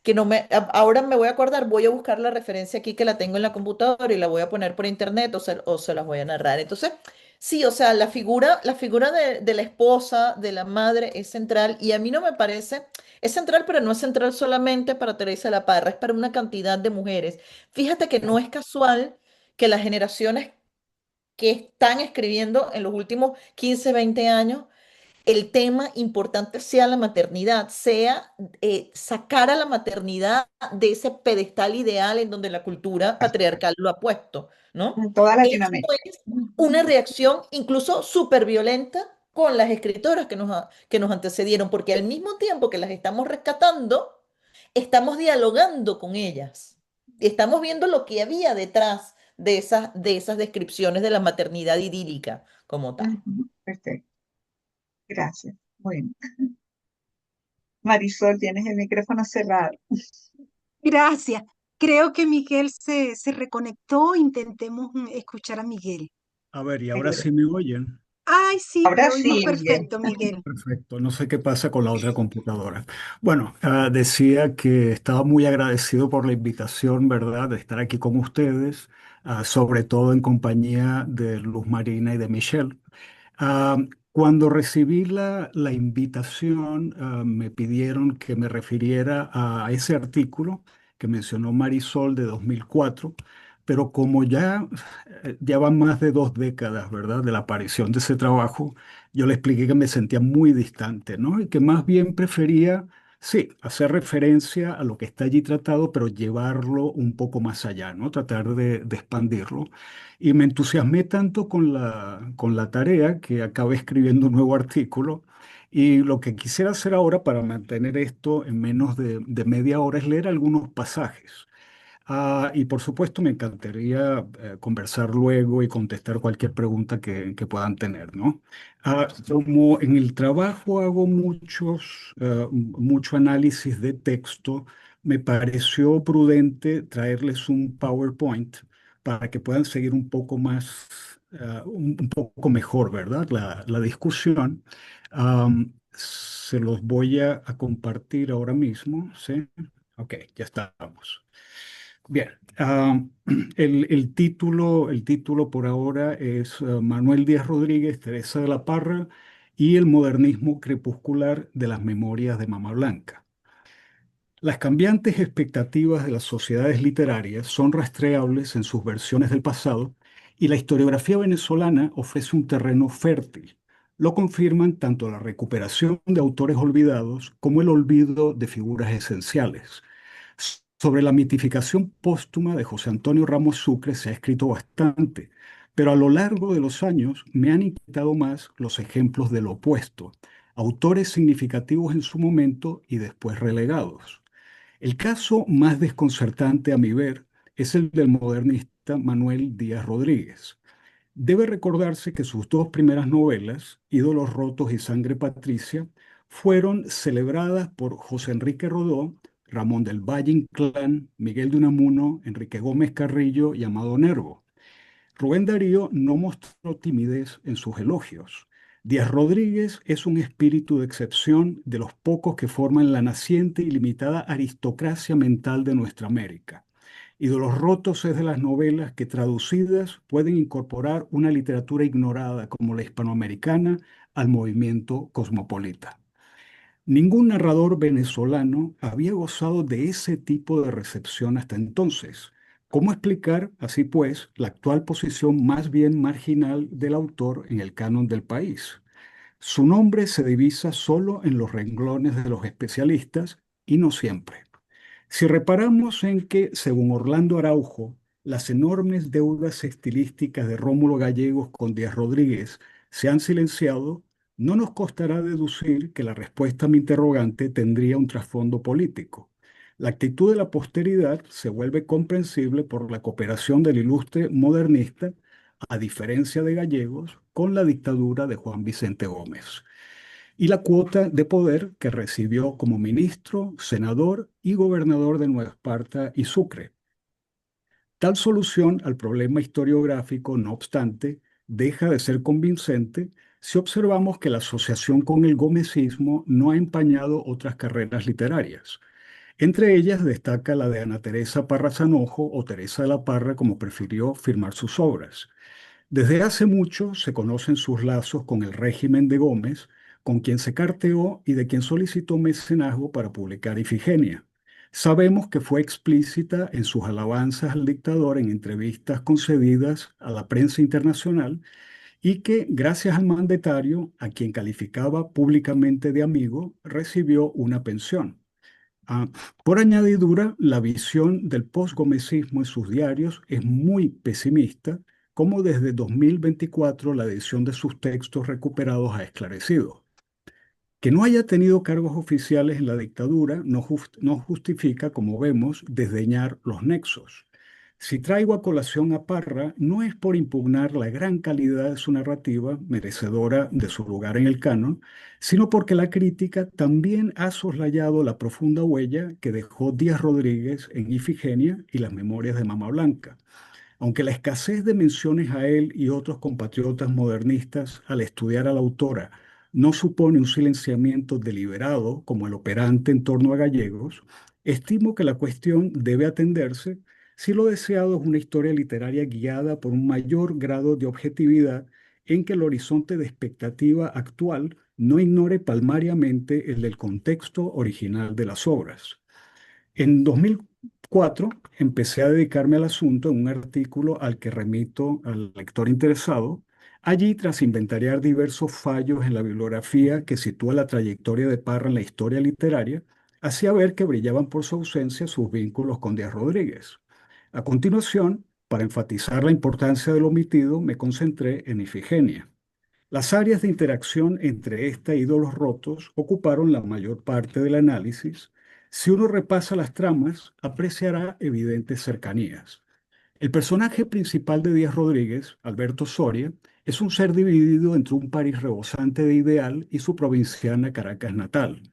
Que no ahora me voy a acordar, voy a buscar la referencia aquí que la tengo en la computadora y la voy a poner por internet o se las voy a narrar. Entonces, sí, o sea, la figura de la esposa, de la madre es central y a mí no me parece, es central, pero no es central solamente para Teresa de la Parra, es para una cantidad de mujeres. Fíjate que no es casual que las generaciones que están escribiendo en los últimos 15 20 años el tema importante sea la maternidad, sea sacar a la maternidad de ese pedestal ideal en donde la cultura patriarcal lo ha puesto, ¿no? En toda Esto Latinoamérica. es una reacción incluso súper violenta con las escritoras que nos antecedieron, porque al mismo tiempo que las estamos rescatando, estamos dialogando con ellas. Y estamos viendo lo que había detrás de esas descripciones de la maternidad idílica como tal. Ujú, perfecto, gracias. Bueno, Marisol, tienes el micrófono cerrado. Gracias. Creo que Miguel se reconectó. Intentemos escuchar a Miguel. A ver, y ahora Seguro. sí me oyen. Ay, sí, te Ahora oímos sí, Miguel. perfecto, Miguel. Perfecto, no sé qué pasa con la otra computadora. Bueno, decía que estaba muy agradecido por la invitación, ¿verdad?, de estar aquí con ustedes, sobre todo en compañía de Luz Marina y de Michelle. Ah, Cuando recibí la invitación, me pidieron que me refiriera a ese artículo que mencionó Marisol de 2004, pero como ya van más de 2 décadas, ¿verdad?, de la aparición de ese trabajo, yo le expliqué que me sentía muy distante, ¿no? Y que más bien prefería, sí, hacer referencia a lo que está allí tratado, pero llevarlo un poco más allá, ¿no? Tratar de expandirlo. Y me entusiasmé tanto con la tarea que acabé escribiendo un nuevo artículo. Y lo que quisiera hacer ahora para mantener esto en menos de media hora es leer algunos pasajes. Y por supuesto me encantaría conversar luego y contestar cualquier pregunta que puedan tener, ¿no? Como en el trabajo hago mucho análisis de texto, me pareció prudente traerles un PowerPoint para que puedan seguir un poco más, un poco mejor, ¿verdad? La discusión. Se los voy a compartir ahora mismo, ¿sí? Ok, ya estamos. Bien, el título por ahora es Manuel Díaz Rodríguez, Teresa de la Parra y el modernismo crepuscular de las memorias de Mama Blanca. Las cambiantes expectativas de las sociedades literarias son rastreables en sus versiones del pasado y la historiografía venezolana ofrece un terreno fértil Lo confirman tanto la recuperación de autores olvidados como el olvido de figuras esenciales. Sobre la mitificación póstuma de José Antonio Ramos Sucre se ha escrito bastante, pero a lo largo de los años me han inquietado más los ejemplos de lo opuesto, autores significativos en su momento y después relegados. El caso más desconcertante a mi ver es el del modernista Manuel Díaz Rodríguez. Debe recordarse que sus dos primeras novelas, Ídolos Rotos y Sangre Patricia, fueron celebradas por José Enrique Rodó, Ramón del Valle Inclán, Miguel de Unamuno, Enrique Gómez Carrillo y Amado Nervo. Rubén Darío no mostró timidez en sus elogios. Díaz Rodríguez es un espíritu de excepción de los pocos que forman la naciente y limitada aristocracia mental de nuestra América. Y de los rotos es de las novelas que traducidas pueden incorporar una literatura ignorada como la hispanoamericana al movimiento cosmopolita. Ningún narrador venezolano había gozado de ese tipo de recepción hasta entonces. ¿Cómo explicar, así pues, la actual posición más bien marginal del autor en el canon del país? Su nombre se divisa solo en los renglones de los especialistas y no siempre. Si reparamos en que, según Orlando Araujo, las enormes deudas estilísticas de Rómulo Gallegos con Díaz Rodríguez se han silenciado, no nos costará deducir que la respuesta a mi interrogante tendría un trasfondo político. La actitud de la posteridad se vuelve comprensible por la cooperación del ilustre modernista, a diferencia de Gallegos, con la dictadura de Juan Vicente Gómez y la cuota de poder que recibió como ministro, senador y gobernador de Nueva Esparta y Sucre. Tal solución al problema historiográfico, no obstante, deja de ser convincente si observamos que la asociación con el gomecismo no ha empañado otras carreras literarias. Entre ellas destaca la de Ana Teresa Parra Sanojo o Teresa de la Parra, como prefirió firmar sus obras. Desde hace mucho se conocen sus lazos con el régimen de Gómez, con quien se carteó y de quien solicitó mecenazgo para publicar Ifigenia. Sabemos que fue explícita en sus alabanzas al dictador en entrevistas concedidas a la prensa internacional y que, gracias al mandatario, a quien calificaba públicamente de amigo, recibió una pensión. Ah, por añadidura, la visión del posgomecismo en sus diarios es muy pesimista, como desde 2024 la edición de sus textos recuperados ha esclarecido. Que no haya tenido cargos oficiales en la dictadura no justifica, como vemos, desdeñar los nexos. Si traigo a colación a Parra, no es por impugnar la gran calidad de su narrativa, merecedora de su lugar en el canon, sino porque la crítica también ha soslayado la profunda huella que dejó Díaz Rodríguez en Ifigenia y las memorias de Mama Blanca. Aunque la escasez de menciones a él y otros compatriotas modernistas al estudiar a la autora no supone un silenciamiento deliberado como el operante en torno a Gallegos, estimo que la cuestión debe atenderse si lo deseado es una historia literaria guiada por un mayor grado de objetividad en que el horizonte de expectativa actual no ignore palmariamente el del contexto original de las obras. En 2004 empecé a dedicarme al asunto en un artículo al que remito al lector interesado. Allí, tras inventariar diversos fallos en la bibliografía que sitúa la trayectoria de Parra en la historia literaria, hacía ver que brillaban por su ausencia sus vínculos con Díaz Rodríguez. A continuación, para enfatizar la importancia del omitido, me concentré en Ifigenia. Las áreas de interacción entre esta y Ídolos Rotos ocuparon la mayor parte del análisis. Si uno repasa las tramas, apreciará evidentes cercanías. El personaje principal de Díaz Rodríguez, Alberto Soria, es un ser dividido entre un París rebosante de ideal y su provinciana Caracas natal.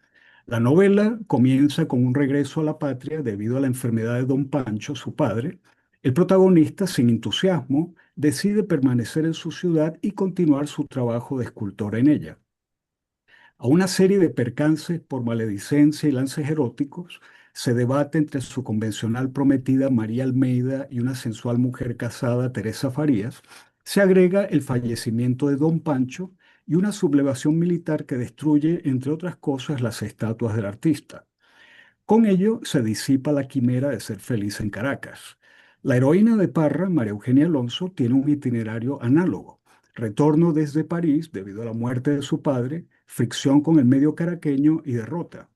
La novela comienza con un regreso a la patria debido a la enfermedad de Don Pancho, su padre. El protagonista, sin entusiasmo, decide permanecer en su ciudad y continuar su trabajo de escultor en ella. A una serie de percances por maledicencia y lances eróticos se debate entre su convencional prometida María Almeida y una sensual mujer casada, Teresa Farías. Se agrega el fallecimiento de Don Pancho y una sublevación militar que destruye, entre otras cosas, las estatuas del artista. Con ello se disipa la quimera de ser feliz en Caracas. La heroína de Parra, María Eugenia Alonso, tiene un itinerario análogo. retorno desde París debido a la muerte de su padre, fricción con el medio caraqueño y derrota.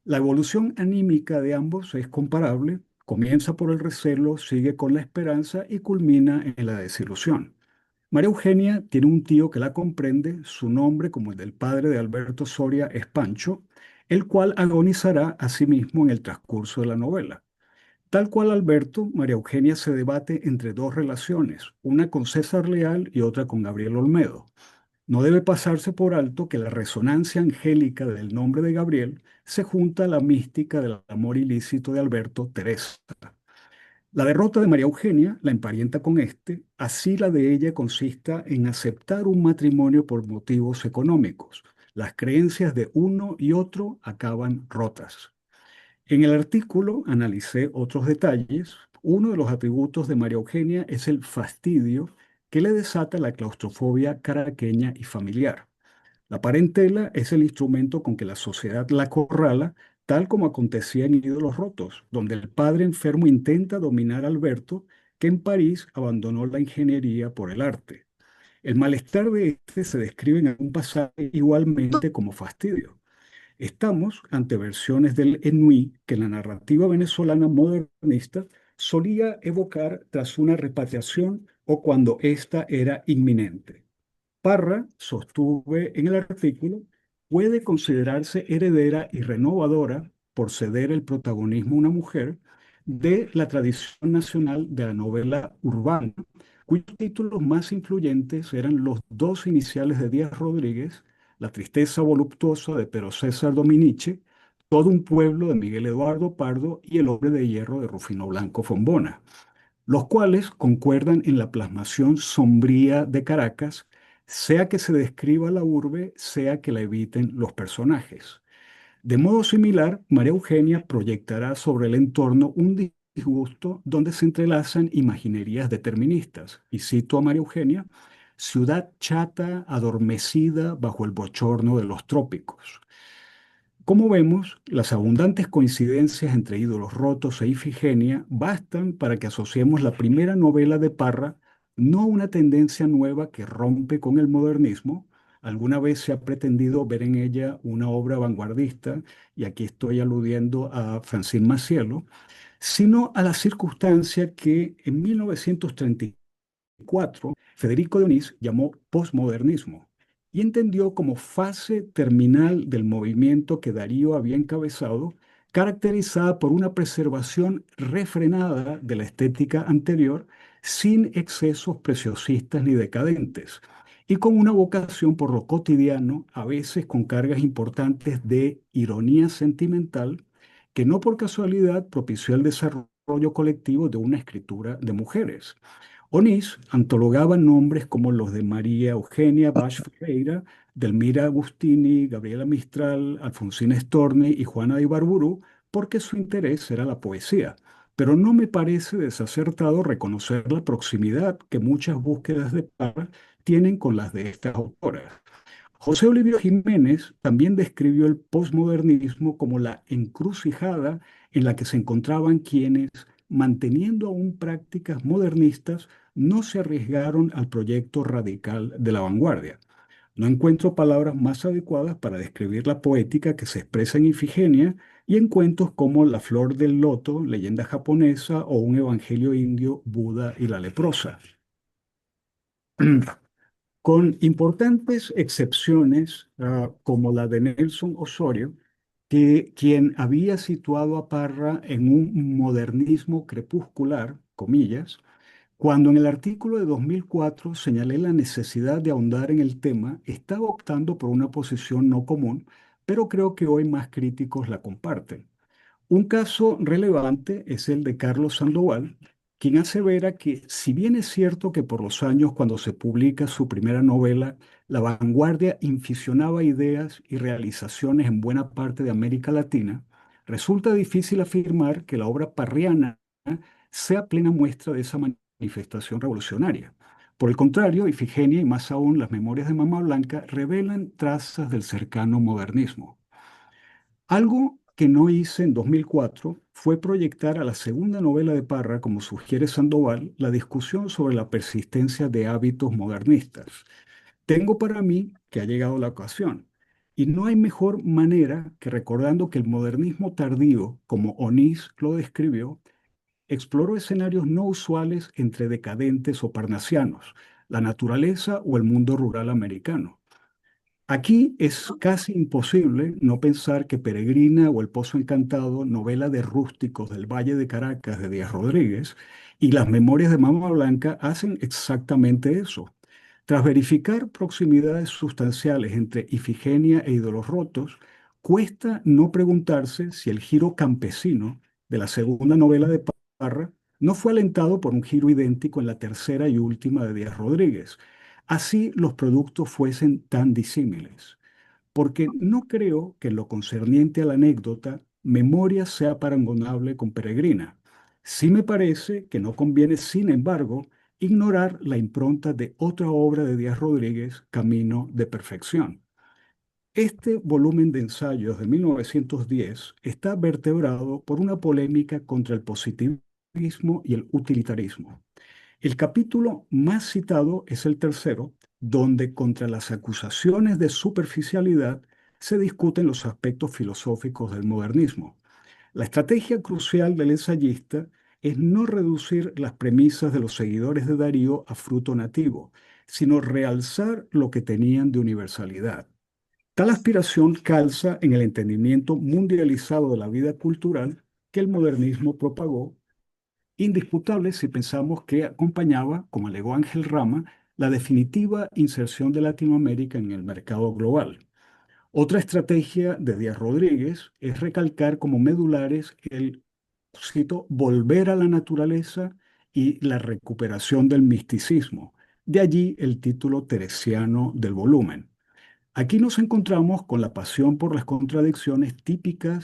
La evolución anímica de ambos es comparable, comienza por el recelo, sigue con la esperanza y culmina en la desilusión. María Eugenia tiene un tío que la comprende, su nombre, como el del padre de Alberto Soria, es Pancho, el cual agonizará a sí mismo en el transcurso de la novela. Tal cual Alberto, María Eugenia se debate entre dos relaciones, una con César Leal y otra con Gabriel Olmedo. No debe pasarse por alto que la resonancia angélica del nombre de Gabriel se junta a la mística del amor ilícito de Alberto Teresa. La derrota de María Eugenia la emparenta con este, así la de ella consista en aceptar un matrimonio por motivos económicos. Las creencias de uno y otro acaban rotas. En el artículo analicé otros detalles. Uno de los atributos de María Eugenia es el fastidio que le desata la claustrofobia caraqueña y familiar. La parentela es el instrumento con que la sociedad la acorrala, tal como acontecía en Ídolos Rotos, donde el padre enfermo intenta dominar a Alberto, que en París abandonó la ingeniería por el arte. El malestar de este se describe en algún pasaje igualmente como fastidio. Estamos ante versiones del ennui que la narrativa venezolana modernista solía evocar tras una repatriación o cuando ésta era inminente. Parra, sostuve en el artículo, puede considerarse heredera y renovadora por ceder el protagonismo a una mujer de la tradición nacional de la novela urbana, cuyos títulos más influyentes eran los dos iniciales de Díaz Rodríguez, La tristeza voluptuosa de Pero César Dominici, Todo un pueblo de Miguel Eduardo Pardo y El hombre de hierro de Rufino Blanco Fombona, los cuales concuerdan en la plasmación sombría de Caracas, sea que se describa la urbe, sea que la eviten los personajes. De modo similar, María Eugenia proyectará sobre el entorno un disgusto donde se entrelazan imaginerías deterministas. Y cito a María Eugenia: ciudad chata, adormecida bajo el bochorno de los trópicos. Como vemos, las abundantes coincidencias entre Ídolos Rotos e Ifigenia bastan para que asociemos la primera novela de Parra no a una tendencia nueva que rompe con el modernismo. Alguna vez se ha pretendido ver en ella una obra vanguardista, y aquí estoy aludiendo a Francine Macielo, sino a la circunstancia que en 1934 Federico de Onís llamó posmodernismo y entendió como fase terminal del movimiento que Darío había encabezado, caracterizada por una preservación refrenada de la estética anterior, sin excesos preciosistas ni decadentes, y con una vocación por lo cotidiano, a veces con cargas importantes de ironía sentimental, que no por casualidad propició el desarrollo colectivo de una escritura de mujeres. Onís antologaba nombres como los de María Eugenia Basch Ferreira, Delmira Agustini, Gabriela Mistral, Alfonsina Storni y Juana de Ibarburu, porque su interés era la poesía. Pero no me parece desacertado reconocer la proximidad que muchas búsquedas de Parra tienen con las de estas autoras. José Olivio Jiménez también describió el posmodernismo como la encrucijada en la que se encontraban quienes, manteniendo aún prácticas modernistas, no se arriesgaron al proyecto radical de la vanguardia. No encuentro palabras más adecuadas para describir la poética que se expresa en Ifigenia y en cuentos como La flor del loto, leyenda japonesa, o Un evangelio indio, Buda y la leprosa. Con importantes excepciones, como la de Nelson Osorio, quien había situado a Parra en un modernismo crepuscular, comillas, cuando en el artículo de 2004 señalé la necesidad de ahondar en el tema, estaba optando por una posición no común, pero creo que hoy más críticos la comparten. Un caso relevante es el de Carlos Sandoval, quien asevera que, si bien es cierto que por los años cuando se publica su primera novela, La Vanguardia inficionaba ideas y realizaciones en buena parte de América Latina, resulta difícil afirmar que la obra parriana sea plena muestra de esa manifestación revolucionaria. Por el contrario, Ifigenia y más aún las Memorias de Mamá Blanca revelan trazas del cercano modernismo. Algo que no hice en 2004 fue proyectar a la segunda novela de Parra, como sugiere Sandoval, la discusión sobre la persistencia de hábitos modernistas. Tengo para mí que ha llegado la ocasión, y no hay mejor manera que recordando que el modernismo tardío, como Onís lo describió, exploró escenarios no usuales entre decadentes o parnasianos, la naturaleza o el mundo rural americano. Aquí es casi imposible no pensar que Peregrina o El Pozo Encantado, novela de rústicos del Valle de Caracas de Díaz Rodríguez, y Las Memorias de Mama Blanca hacen exactamente eso. Tras verificar proximidades sustanciales entre Ifigenia e Ídolos Rotos, cuesta no preguntarse si el giro campesino de la segunda novela de Parra no fue alentado por un giro idéntico en la tercera y última de Díaz Rodríguez. Así los productos fuesen tan disímiles, porque no creo que en lo concerniente a la anécdota, Memoria sea parangonable con Peregrina. Sí me parece que no conviene, sin embargo, ignorar la impronta de otra obra de Díaz Rodríguez, Camino de Perfección. Este volumen de ensayos de 1910 está vertebrado por una polémica contra el positivismo y el utilitarismo. El capítulo más citado es el tercero, donde contra las acusaciones de superficialidad se discuten los aspectos filosóficos del modernismo. La estrategia crucial del ensayista es no reducir las premisas de los seguidores de Darío a fruto nativo, sino realzar lo que tenían de universalidad. Tal aspiración calza en el entendimiento mundializado de la vida cultural que el modernismo propagó, indisputable si pensamos que acompañaba, como alegó Ángel Rama, la definitiva inserción de Latinoamérica en el mercado global. Otra estrategia de Díaz Rodríguez es recalcar como medulares el, cito, volver a la naturaleza y la recuperación del misticismo. De allí el título teresiano del volumen. Aquí nos encontramos con la pasión por las contradicciones típica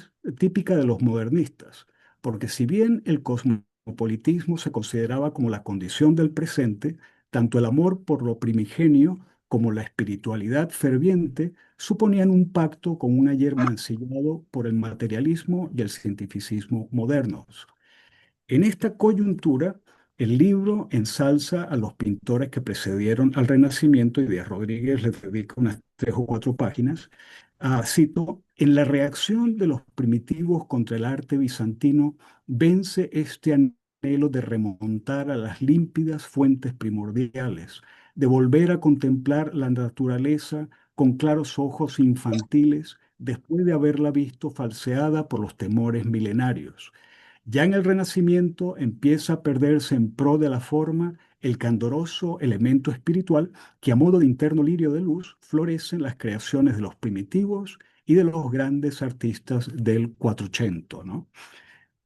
de los modernistas, porque si bien el cosmopolitismo se consideraba como la condición del presente, tanto el amor por lo primigenio como la espiritualidad ferviente suponían un pacto con un ayer mancillado por el materialismo y el cientificismo modernos. En esta coyuntura, el libro ensalza a los pintores que precedieron al Renacimiento y Díaz Rodríguez les dedica unas 3 o 4 páginas. Cito, en la reacción de los primitivos contra el arte bizantino, vence este anhelo de remontar a las límpidas fuentes primordiales, de volver a contemplar la naturaleza con claros ojos infantiles después de haberla visto falseada por los temores milenarios. Ya en el Renacimiento empieza a perderse en pro de la forma el candoroso elemento espiritual que a modo de interno lirio de luz florece en las creaciones de los primitivos y de los grandes artistas del Quattrocento, ¿no?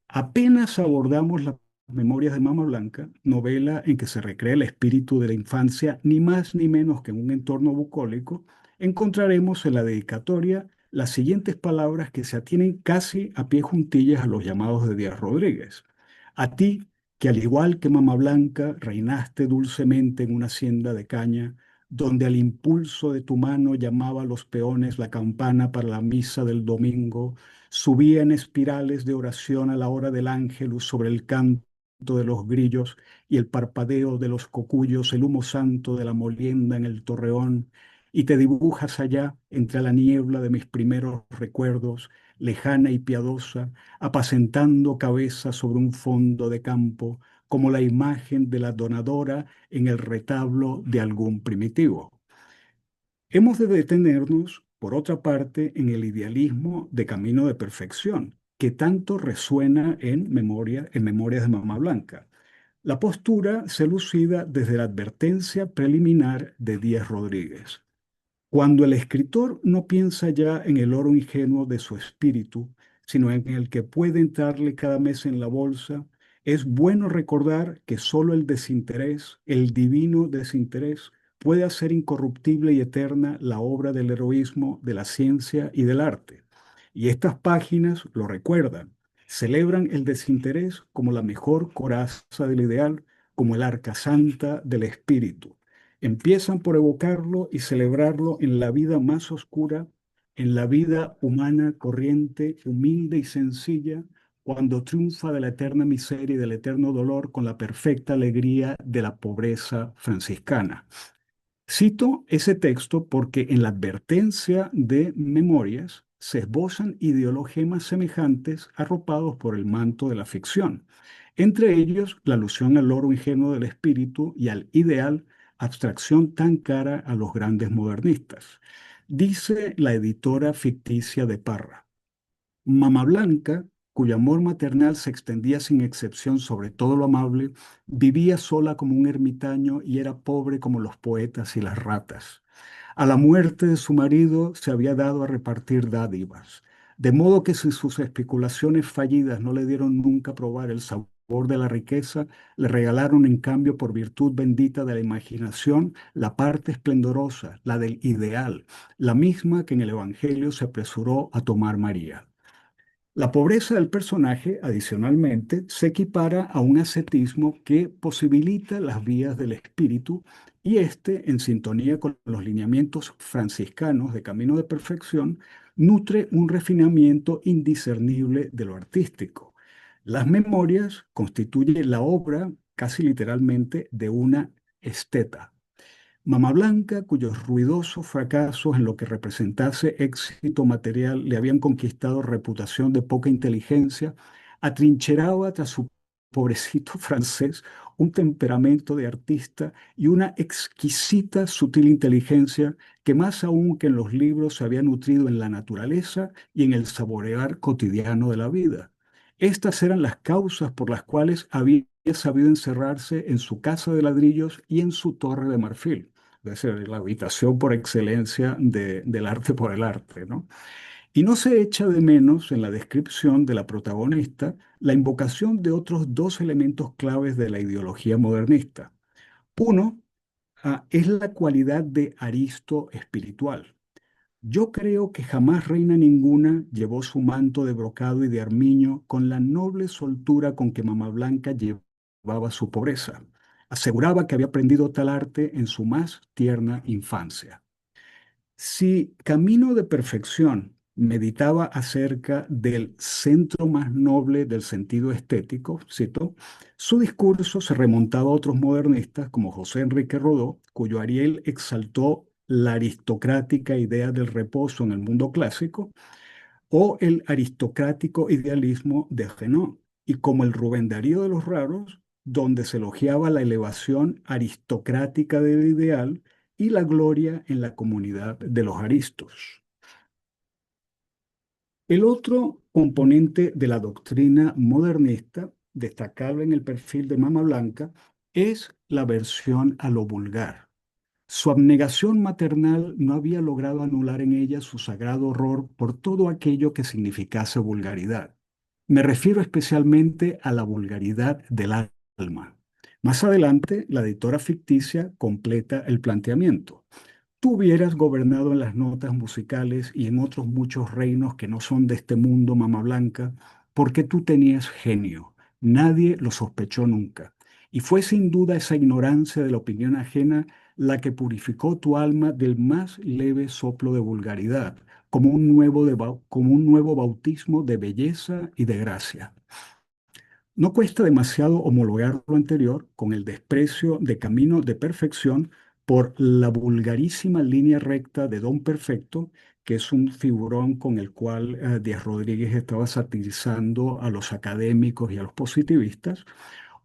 Apenas abordamos las Memorias de Mama Blanca, novela en que se recrea el espíritu de la infancia, ni más ni menos que en un entorno bucólico, encontraremos en la dedicatoria las siguientes palabras que se atienen casi a pie juntillas a los llamados de Díaz Rodríguez. A ti, que al igual que Mama Blanca, reinaste dulcemente en una hacienda de caña, donde al impulso de tu mano llamaba a los peones la campana para la misa del domingo, subía en espirales de oración a la hora del ángelus sobre el canto de los grillos y el parpadeo de los cocuyos, el humo santo de la molienda en el torreón, y te dibujas allá entre la niebla de mis primeros recuerdos, lejana y piadosa, apacentando cabeza sobre un fondo de campo, como la imagen de la donadora en el retablo de algún primitivo. Hemos de detenernos, por otra parte, en el idealismo de Camino de Perfección, que tanto resuena en Memorias de Mama Blanca. La postura se lucida desde la advertencia preliminar de Díaz Rodríguez. Cuando el escritor no piensa ya en el oro ingenuo de su espíritu, sino en el que puede entrarle cada mes en la bolsa, es bueno recordar que solo el desinterés, el divino desinterés, puede hacer incorruptible y eterna la obra del heroísmo, de la ciencia y del arte. Y estas páginas lo recuerdan, celebran el desinterés como la mejor coraza del ideal, como el arca santa del espíritu. Empiezan por evocarlo y celebrarlo en la vida más oscura en la vida humana corriente, humilde y sencilla, cuando triunfa de la eterna miseria y del eterno dolor con la perfecta alegría de la pobreza franciscana. Cito ese texto porque en la advertencia de Memorias se esbozan ideologemas semejantes arropados por el manto de la ficción, entre ellos la alusión al oro ingenuo del espíritu y al ideal, abstracción tan cara a los grandes modernistas. Dice la editora ficticia de Parra: Mama Blanca, cuyo amor maternal se extendía sin excepción sobre todo lo amable, vivía sola como un ermitaño y era pobre como los poetas y las ratas. A la muerte de su marido se había dado a repartir dádivas, de modo que si sus especulaciones fallidas no le dieron nunca probar el sabor de la riqueza, le regalaron en cambio por virtud bendita de la imaginación la parte esplendorosa, la del ideal, la misma que en el Evangelio se apresuró a tomar María. La pobreza del personaje, adicionalmente, se equipara a un ascetismo que posibilita las vías del espíritu y este, en sintonía con los lineamientos franciscanos de Camino de Perfección, nutre un refinamiento indiscernible de lo artístico. Las memorias constituyen la obra, casi literalmente, de una esteta. Mama Blanca, cuyos ruidosos fracasos en lo que representase éxito material le habían conquistado reputación de poca inteligencia, atrincheraba tras su pobrecito francés un temperamento de artista y una exquisita, sutil inteligencia que más aún que en los libros se había nutrido en la naturaleza y en el saborear cotidiano de la vida. Estas eran las causas por las cuales había sabido encerrarse en su casa de ladrillos y en su torre de marfil. Es decir, la habitación por excelencia del arte por el arte, ¿no? Y no se echa de menos en la descripción de la protagonista la invocación de otros dos elementos claves de la ideología modernista. Uno, es la cualidad de Aristo espiritual. Yo creo que jamás reina ninguna llevó su manto de brocado y de armiño con la noble soltura con que Mama Blanca llevaba su pobreza. Aseguraba que había aprendido tal arte en su más tierna infancia. Si Camino de Perfección meditaba acerca del centro más noble del sentido estético, cito, su discurso se remontaba a otros modernistas como José Enrique Rodó, cuyo Ariel exaltó la aristocrática idea del reposo en el mundo clásico, o el aristocrático idealismo de Renan, y como el Rubén Darío de los Raros, donde se elogiaba la elevación aristocrática del ideal y la gloria en la comunidad de los aristos. El otro componente de la doctrina modernista, destacable en el perfil de Mama Blanca, es la aversión a lo vulgar. Su abnegación maternal no había logrado anular en ella su sagrado horror por todo aquello que significase vulgaridad. Me refiero especialmente a la vulgaridad del alma. Más adelante, la editora ficticia completa el planteamiento. Tú hubieras gobernado en las notas musicales y en otros muchos reinos que no son de este mundo, Mama Blanca, porque tú tenías genio. Nadie lo sospechó nunca. Y fue sin duda esa ignorancia de la opinión ajena la que purificó tu alma del más leve soplo de vulgaridad, como un nuevo bautismo de belleza y de gracia. No cuesta demasiado homologar lo anterior con el desprecio de Camino de Perfección por la vulgarísima línea recta de Don Perfecto, que es un figurón con el cual Díaz Rodríguez estaba satirizando a los académicos y a los positivistas,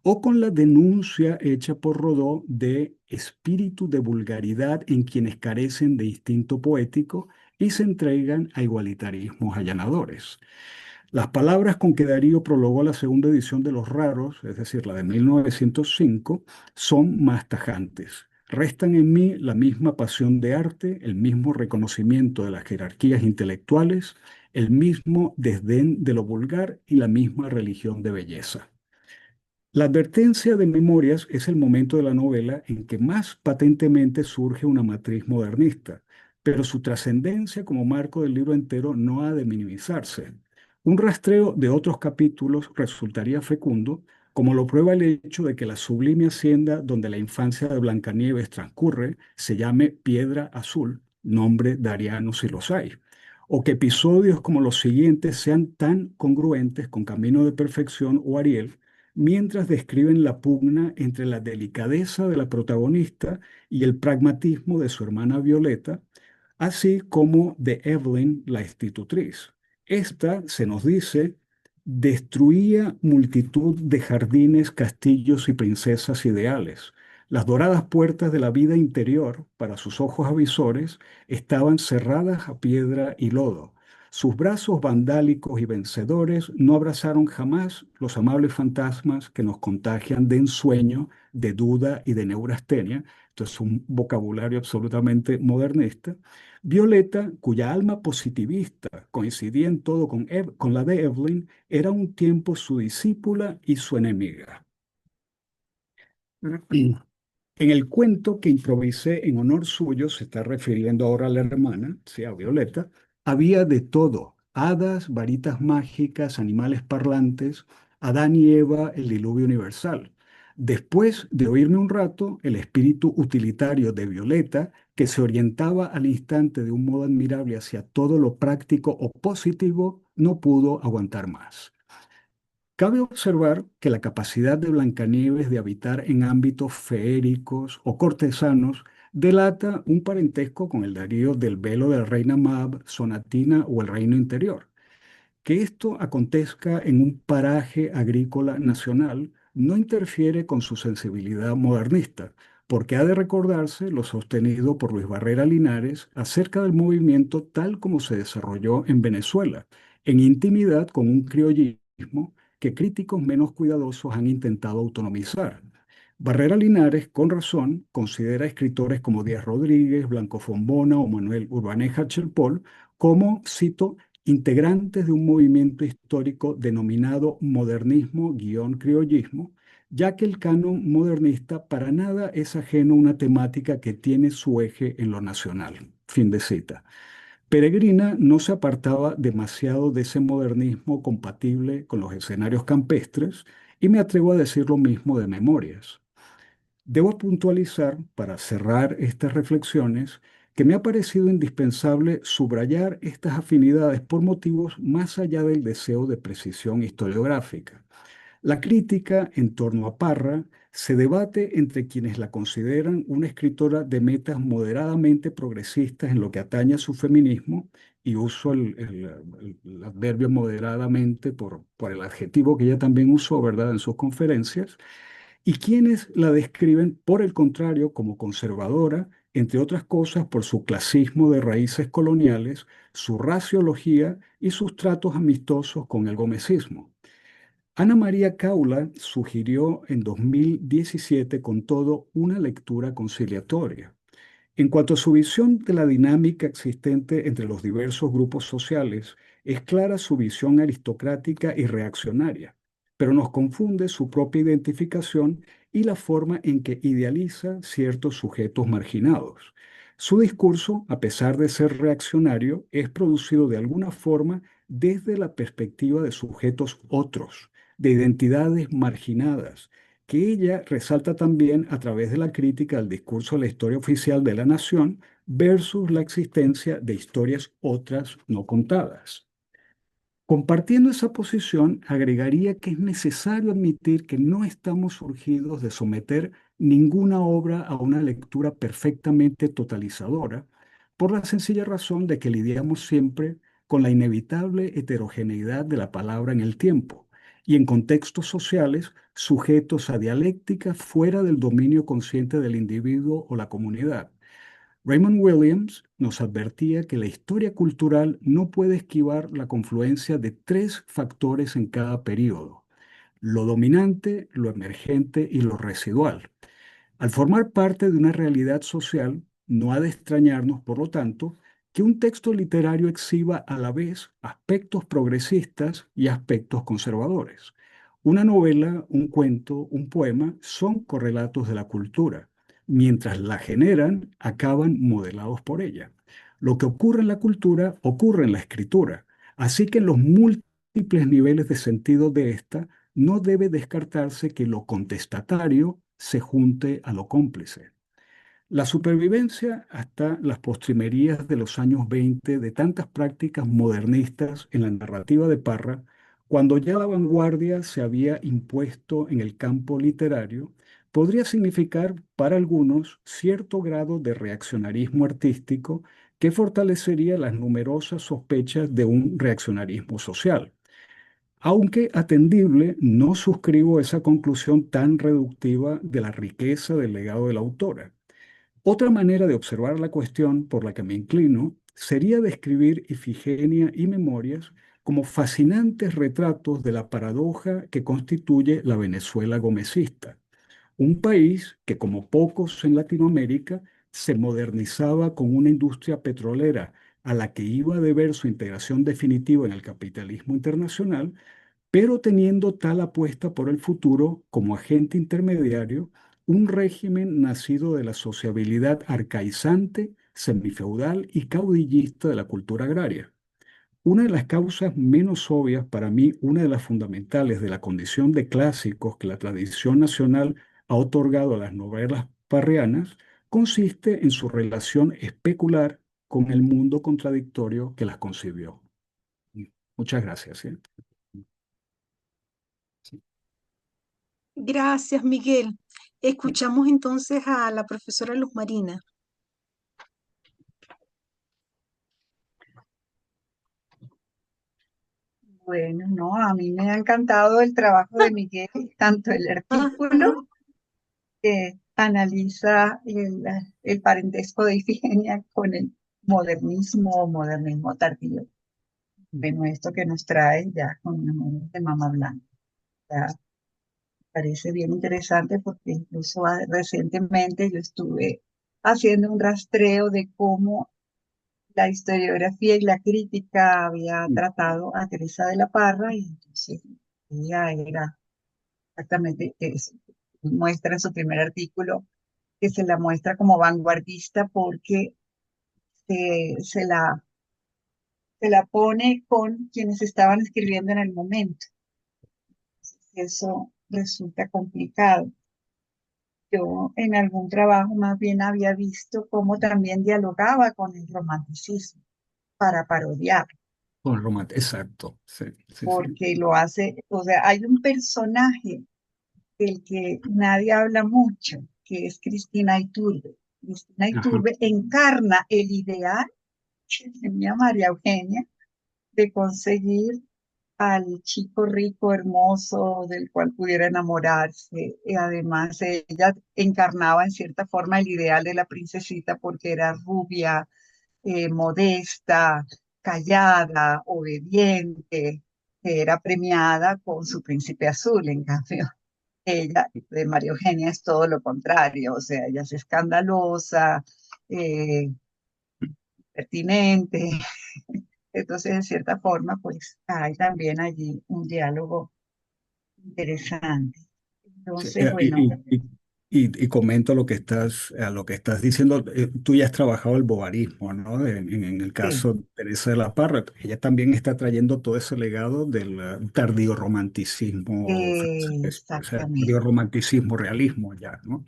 o con la denuncia hecha por Rodó de espíritu de vulgaridad en quienes carecen de instinto poético y se entregan a igualitarismos allanadores. Las palabras con que Darío prologó la segunda edición de Los Raros, es decir, la de 1905, son más tajantes. Restan en mí la misma pasión de arte, el mismo reconocimiento de las jerarquías intelectuales, el mismo desdén de lo vulgar y la misma religión de belleza. La advertencia de Memorias es el momento de la novela en que más patentemente surge una matriz modernista, pero su trascendencia como marco del libro entero no ha de minimizarse. Un rastreo de otros capítulos resultaría fecundo, como lo prueba el hecho de que la sublime hacienda donde la infancia de Blancanieves transcurre se llame Piedra Azul, nombre de Ariano si los hay. o que episodios como los siguientes sean tan congruentes con Camino de Perfección o Ariel, mientras describen la pugna entre la delicadeza de la protagonista y el pragmatismo de su hermana Violeta, así como de Evelyn, la institutriz. Esta, se nos dice, destruía multitud de jardines, castillos y princesas ideales. Las doradas puertas de la vida interior, para sus ojos avisores, estaban cerradas a piedra y lodo. Sus brazos vandálicos y vencedores no abrazaron jamás los amables fantasmas que nos contagian de ensueño, de duda y de neurastenia. Esto es un vocabulario absolutamente modernista. Violeta, cuya alma positivista coincidía en todo con la de Evelyn, era un tiempo su discípula y su enemiga. En el cuento que improvisé en honor suyo, se está refiriendo ahora a la hermana, sí, a Violeta, había de todo: hadas, varitas mágicas, animales parlantes, Adán y Eva, el diluvio universal. Después de oírme un rato, el espíritu utilitario de Violeta, que se orientaba al instante de un modo admirable hacia todo lo práctico o positivo, no pudo aguantar más. Cabe observar que la capacidad de Blancanieves de habitar en ámbitos feéricos o cortesanos delata un parentesco con el Darío del velo de la reina Mab, Sonatina o el reino interior. Que esto acontezca en un paraje agrícola nacional no interfiere con su sensibilidad modernista, porque ha de recordarse lo sostenido por Luis Barrera Linares acerca del movimiento tal como se desarrolló en Venezuela, en intimidad con un criollismo que críticos menos cuidadosos han intentado autonomizar. Barrera Linares, con razón, considera escritores como Díaz Rodríguez, Blanco Fombona o Manuel Urbaneja Chelpol como, cito, integrantes de un movimiento histórico denominado modernismo-criollismo, ya que el canon modernista para nada es ajeno a una temática que tiene su eje en lo nacional. Fin de cita. Peregrina no se apartaba demasiado de ese modernismo compatible con los escenarios campestres, y me atrevo a decir lo mismo de Memorias. Debo puntualizar, para cerrar estas reflexiones, que me ha parecido indispensable subrayar estas afinidades por motivos más allá del deseo de precisión historiográfica. La crítica en torno a Parra se debate entre quienes la consideran una escritora de metas moderadamente progresistas en lo que atañe a su feminismo, y uso el adverbio moderadamente por el adjetivo que ella también usó, ¿verdad?, en sus conferencias, y quienes la describen, por el contrario, como conservadora, entre otras cosas por su clasismo de raíces coloniales, su raciología y sus tratos amistosos con el gomecismo. Ana María Caula sugirió en 2017 con todo una lectura conciliatoria. En cuanto a su visión de la dinámica existente entre los diversos grupos sociales, es clara su visión aristocrática y reaccionaria, pero nos confunde su propia identificación y la forma en que idealiza ciertos sujetos marginados. Su discurso, a pesar de ser reaccionario, es producido de alguna forma desde la perspectiva de sujetos otros, de identidades marginadas, que ella resalta también a través de la crítica al discurso de la historia oficial de la nación versus la existencia de historias otras no contadas. Compartiendo esa posición, agregaría que es necesario admitir que no estamos surgidos de someter ninguna obra a una lectura perfectamente totalizadora, por la sencilla razón de que lidiamos siempre con la inevitable heterogeneidad de la palabra en el tiempo y en contextos sociales sujetos a dialécticas fuera del dominio consciente del individuo o la comunidad. Raymond Williams nos advertía que la historia cultural no puede esquivar la confluencia de tres factores en cada período: lo dominante, lo emergente y lo residual. Al formar parte de una realidad social, no ha de extrañarnos, por lo tanto, que un texto literario exhiba a la vez aspectos progresistas y aspectos conservadores. Una novela, un cuento, un poema son correlatos de la cultura. Mientras la generan, acaban modelados por ella. Lo que ocurre en la cultura ocurre en la escritura. Así que en los múltiples niveles de sentido de esta, no debe descartarse que lo contestatario se junte a lo cómplice. La supervivencia hasta las postrimerías de los años 20 de tantas prácticas modernistas en la narrativa de Parra, cuando ya la vanguardia se había impuesto en el campo literario, podría significar para algunos cierto grado de reaccionarismo artístico que fortalecería las numerosas sospechas de un reaccionarismo social. Aunque atendible, no suscribo esa conclusión tan reductiva de la riqueza del legado de la autora. Otra manera de observar la cuestión por la que me inclino sería describir Ifigenia y Memorias como fascinantes retratos de la paradoja que constituye la Venezuela gomecista, un país que, como pocos en Latinoamérica, se modernizaba con una industria petrolera a la que iba a deber su integración definitiva en el capitalismo internacional, pero teniendo tal apuesta por el futuro como agente intermediario, un régimen nacido de la sociabilidad arcaizante, semifeudal y caudillista de la cultura agraria. Una de las causas menos obvias, para mí, una de las fundamentales de la condición de clásicos que la tradición nacional ha otorgado a las novelas parrianas, consiste en su relación especular con el mundo contradictorio que las concibió. Muchas gracias. ¿Sí? Sí. Gracias, Miguel. Escuchamos entonces a la profesora Luz Marina. Bueno, no, a mí me ha encantado el trabajo de Miguel, tanto el artículo que analiza el parentesco de Ifigenia con el modernismo o modernismo tardío. Bueno, esto que nos trae ya con Memorias de Mama Blanca. Ya parece bien interesante porque incluso recientemente yo estuve haciendo un rastreo de cómo la historiografía y la crítica había tratado a Teresa de la Parra y entonces ella era exactamente eso. Muestra en su primer artículo que se la muestra como vanguardista porque se la pone con quienes estaban escribiendo en el momento. Eso resulta complicado. Yo en algún trabajo más bien había visto cómo también dialogaba con el romanticismo para parodiar, Con romance, exacto. Sí, sí, sí. porque lo hace, o sea, hay un personaje del que nadie habla mucho, que es Cristina Iturbe. Cristina Ajá. Iturbe encarna el ideal que tenía María Eugenia de conseguir al chico rico, hermoso, del cual pudiera enamorarse. Y además, ella encarnaba en cierta forma el ideal de la princesita porque era rubia, modesta, callada, obediente, que era premiada con su príncipe azul. En cambio, ella, de María Eugenia, es todo lo contrario. O sea, ella es escandalosa, eh, pertinente. Entonces, de cierta forma, pues hay también allí un diálogo interesante. Sí, Entonces, bueno, y comento lo que estás diciendo. Tú ya has trabajado el bovarismo, ¿no? En el sí, caso de Teresa de la Parra, ella también está trayendo todo ese legado del tardío romanticismo francés, o sea, tardío exactamente. romanticismo, realismo ya, ¿no?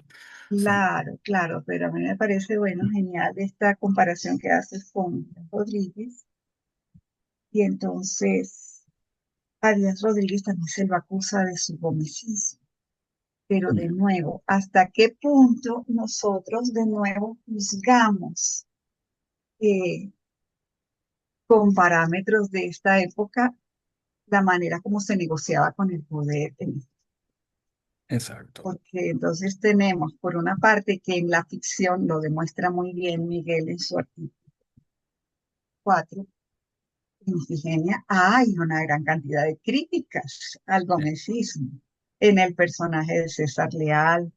Sí. Claro, claro, pero a mí me parece, bueno, genial esta comparación que haces con Rodríguez. Y entonces, a Díaz Rodríguez también se lo acusa de su gomicismo. Pero de nuevo, ¿hasta qué punto nosotros de nuevo juzgamos eh, con parámetros de esta época la manera como se negociaba con el poder? Exacto. Porque entonces tenemos, por una parte, que en la ficción lo demuestra muy bien Miguel en su artículo 4, en Ifigenia hay una gran cantidad de críticas al gomecismo. En el personaje de César Leal,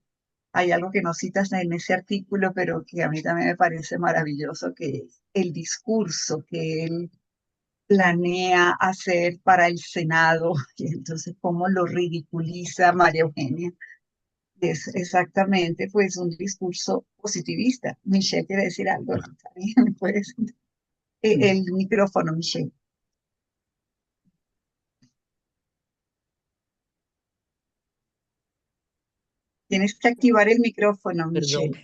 hay algo que no citas en ese artículo, pero que a mí también me parece maravilloso, que es el discurso que él planea hacer para el Senado, y entonces cómo lo ridiculiza María Eugenia. Es exactamente pues un discurso positivista. Michelle quiere decir algo, Claro. ¿está bien? Pues, el micrófono, Michelle. Tienes que activar el micrófono, Perdón. Michelle.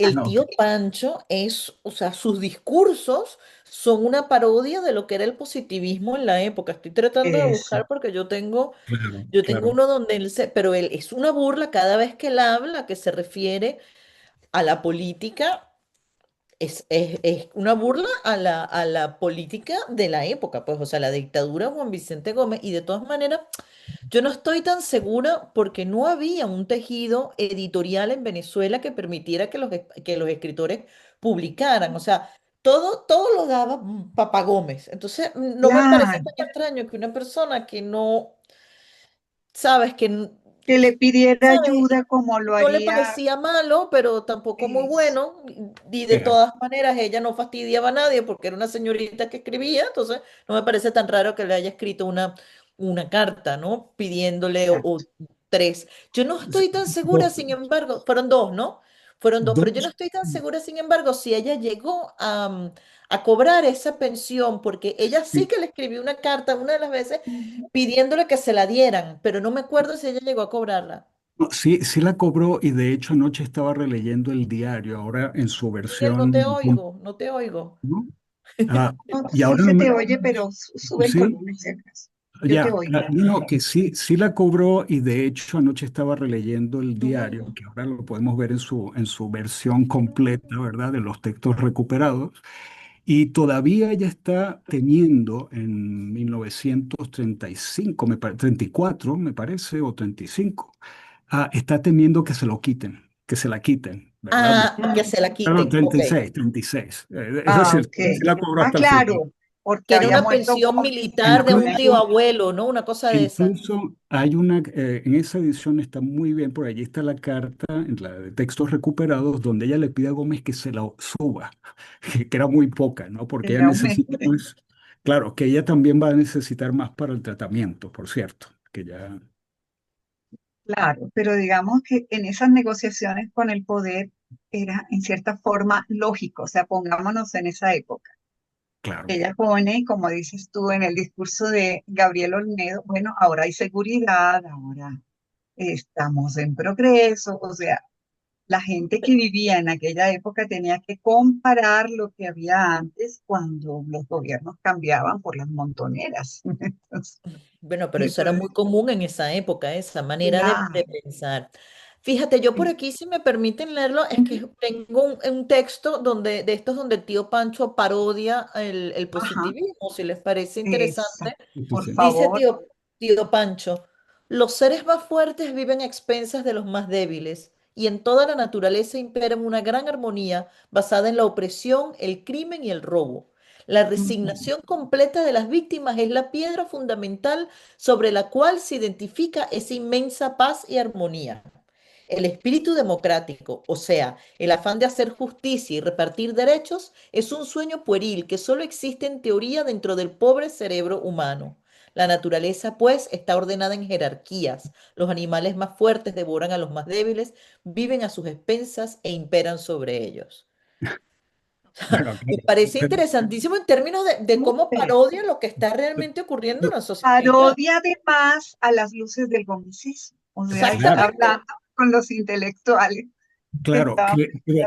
Ah, El No, tío Pancho es, o sea, sus discursos son una parodia de lo que era el positivismo en la época. Estoy tratando de eso. buscar porque claro, yo tengo claro. uno donde él se, pero él es una burla cada vez que él habla, que se refiere a la política. Es una burla a la política de la época, pues, o sea, la dictadura de Juan Vicente Gómez, y de todas maneras, yo no estoy tan segura porque no había un tejido editorial en Venezuela que permitiera que que los escritores publicaran, o sea, todo lo daba Papá Gómez. Entonces, no me parece Claro, tan extraño que una persona que no, sabes, que le pidiera ¿sabes? ayuda como lo No le haría. parecía malo, pero tampoco muy Es, bueno. Y de Era, todas maneras, ella no fastidiaba a nadie porque era una señorita que escribía. Entonces, no me parece tan raro que le haya escrito una carta, ¿no? Pidiéndole o exacto. tres. Yo no estoy tan segura, dos, sin embargo, fueron dos, ¿no? Fueron dos, pero yo no dos, estoy tan segura, sin embargo, si ella llegó a cobrar esa pensión, porque ella sí sí, que le escribió una carta una de las veces pidiéndole que se la dieran, pero no me acuerdo si ella llegó a cobrarla. no, sí, sí la cobró y de hecho anoche estaba releyendo el diario, ahora en su Miguel, no te versión, oigo, no te oigo. ¿no? Ah, No, y sí ahora se no te me, oye, pero sube el sí, volumen si acaso. Yo te ya, oigo. no, que sí, sí la cobró y de hecho anoche estaba releyendo el diario, Mm. que ahora lo podemos ver en su versión completa, ¿verdad? De los textos recuperados. Y todavía ella está teniendo en 1935, 34, me parece, o 35, está temiendo que se lo quiten, que se la quiten, ¿verdad? Ah, que se la Perdón, quiten, ok. 36, 36. Es Ah, decir, ok. sí la cobró Ah, hasta el final. claro, porque Que era había una muerto pensión en militar la de un tío primera. Incluso, abuelo, ¿no? Una cosa de esa. incluso hay en esa edición está muy bien, por allí está la carta, en la de textos recuperados, donde ella le pide a Gómez que se la suba, que era muy poca, ¿no? Porque ella El necesita, aumento. pues, claro, que ella también va a necesitar más para el tratamiento, por cierto, que ya, Claro, pero digamos que en esas negociaciones con el poder era en cierta forma lógico, o sea, pongámonos en esa época. claro, Ella pone, como dices tú en el discurso de Gabriel Olmedo, bueno, ahora hay seguridad, ahora estamos en progreso, o sea, la gente que vivía en aquella época tenía que comparar lo que había antes cuando los gobiernos cambiaban por las montoneras. Entonces, Bueno, pero eso era muy entonces, común en esa época, esa manera de claro, pensar. Fíjate, yo por sí, aquí, si me permiten leerlo, es que tengo un texto de estos donde el tío Pancho parodia el ajá, positivismo, si les parece exacto, interesante. sí, sí, por sí, Dice favor. tío Pancho, los seres más fuertes viven a expensas de los más débiles, y en toda la naturaleza impera una gran armonía basada en la opresión, el crimen y el robo. La Ujú. resignación completa de las víctimas es la piedra fundamental sobre la cual se identifica esa inmensa paz y armonía. El espíritu democrático, o sea, el afán de hacer justicia y repartir derechos, es un sueño pueril que solo existe en teoría dentro del pobre cerebro humano. La naturaleza, pues, está ordenada en jerarquías. Los animales más fuertes devoran a los más débiles, viven a sus expensas e imperan sobre ellos. bueno, Me claro, parece pero, interesantísimo en términos de cómo Súper. parodia lo que está realmente ocurriendo en la sociedad mexicana. Parodia además a las luces del gomicismo, o sea, está claro, Exactamente. hablando con los intelectuales que claro, estaban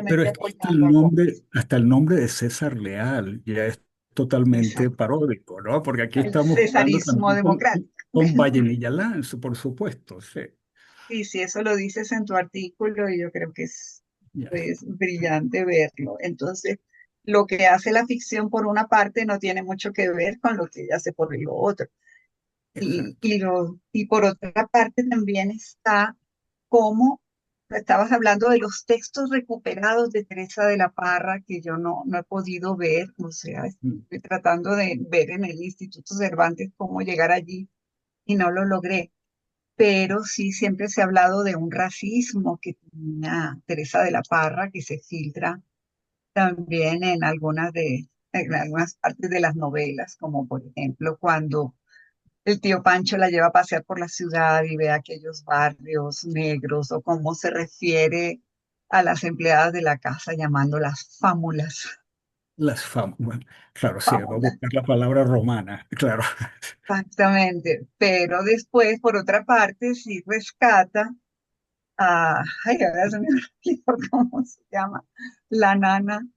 pero precisamente es que apoyando a Gómez. hasta el nombre de César Leal ya es totalmente Exacto. paródico, ¿no? Porque aquí El estamos jugando cesarismo también democrático. con Vallenilla Lance, por supuesto, sí. Sí, sí, eso lo dices en tu artículo y yo creo que Ya, es brillante verlo. Entonces, lo que hace la ficción por una parte no tiene mucho que ver con lo que ella hace por lo otro. exacto. Y por otra parte también está cómo estabas hablando de los textos recuperados de Teresa de la Parra que yo no he podido ver, o sea, Mm. estoy tratando de ver en el Instituto Cervantes cómo llegar allí y no lo logré. Pero sí siempre se ha hablado de un racismo que tenía Teresa de la Parra que se filtra también en algunas partes de las novelas, como por ejemplo cuando el tío Pancho la lleva a pasear por la ciudad y ve aquellos barrios negros o cómo se refiere a las empleadas de la casa llamándolas fámulas, Bueno, claro, sí, va a fámulas, buscar la palabra romana, claro. exactamente. Pero después, por otra parte, sí rescata ay, ahora se me olvidó cómo se llama, la nana,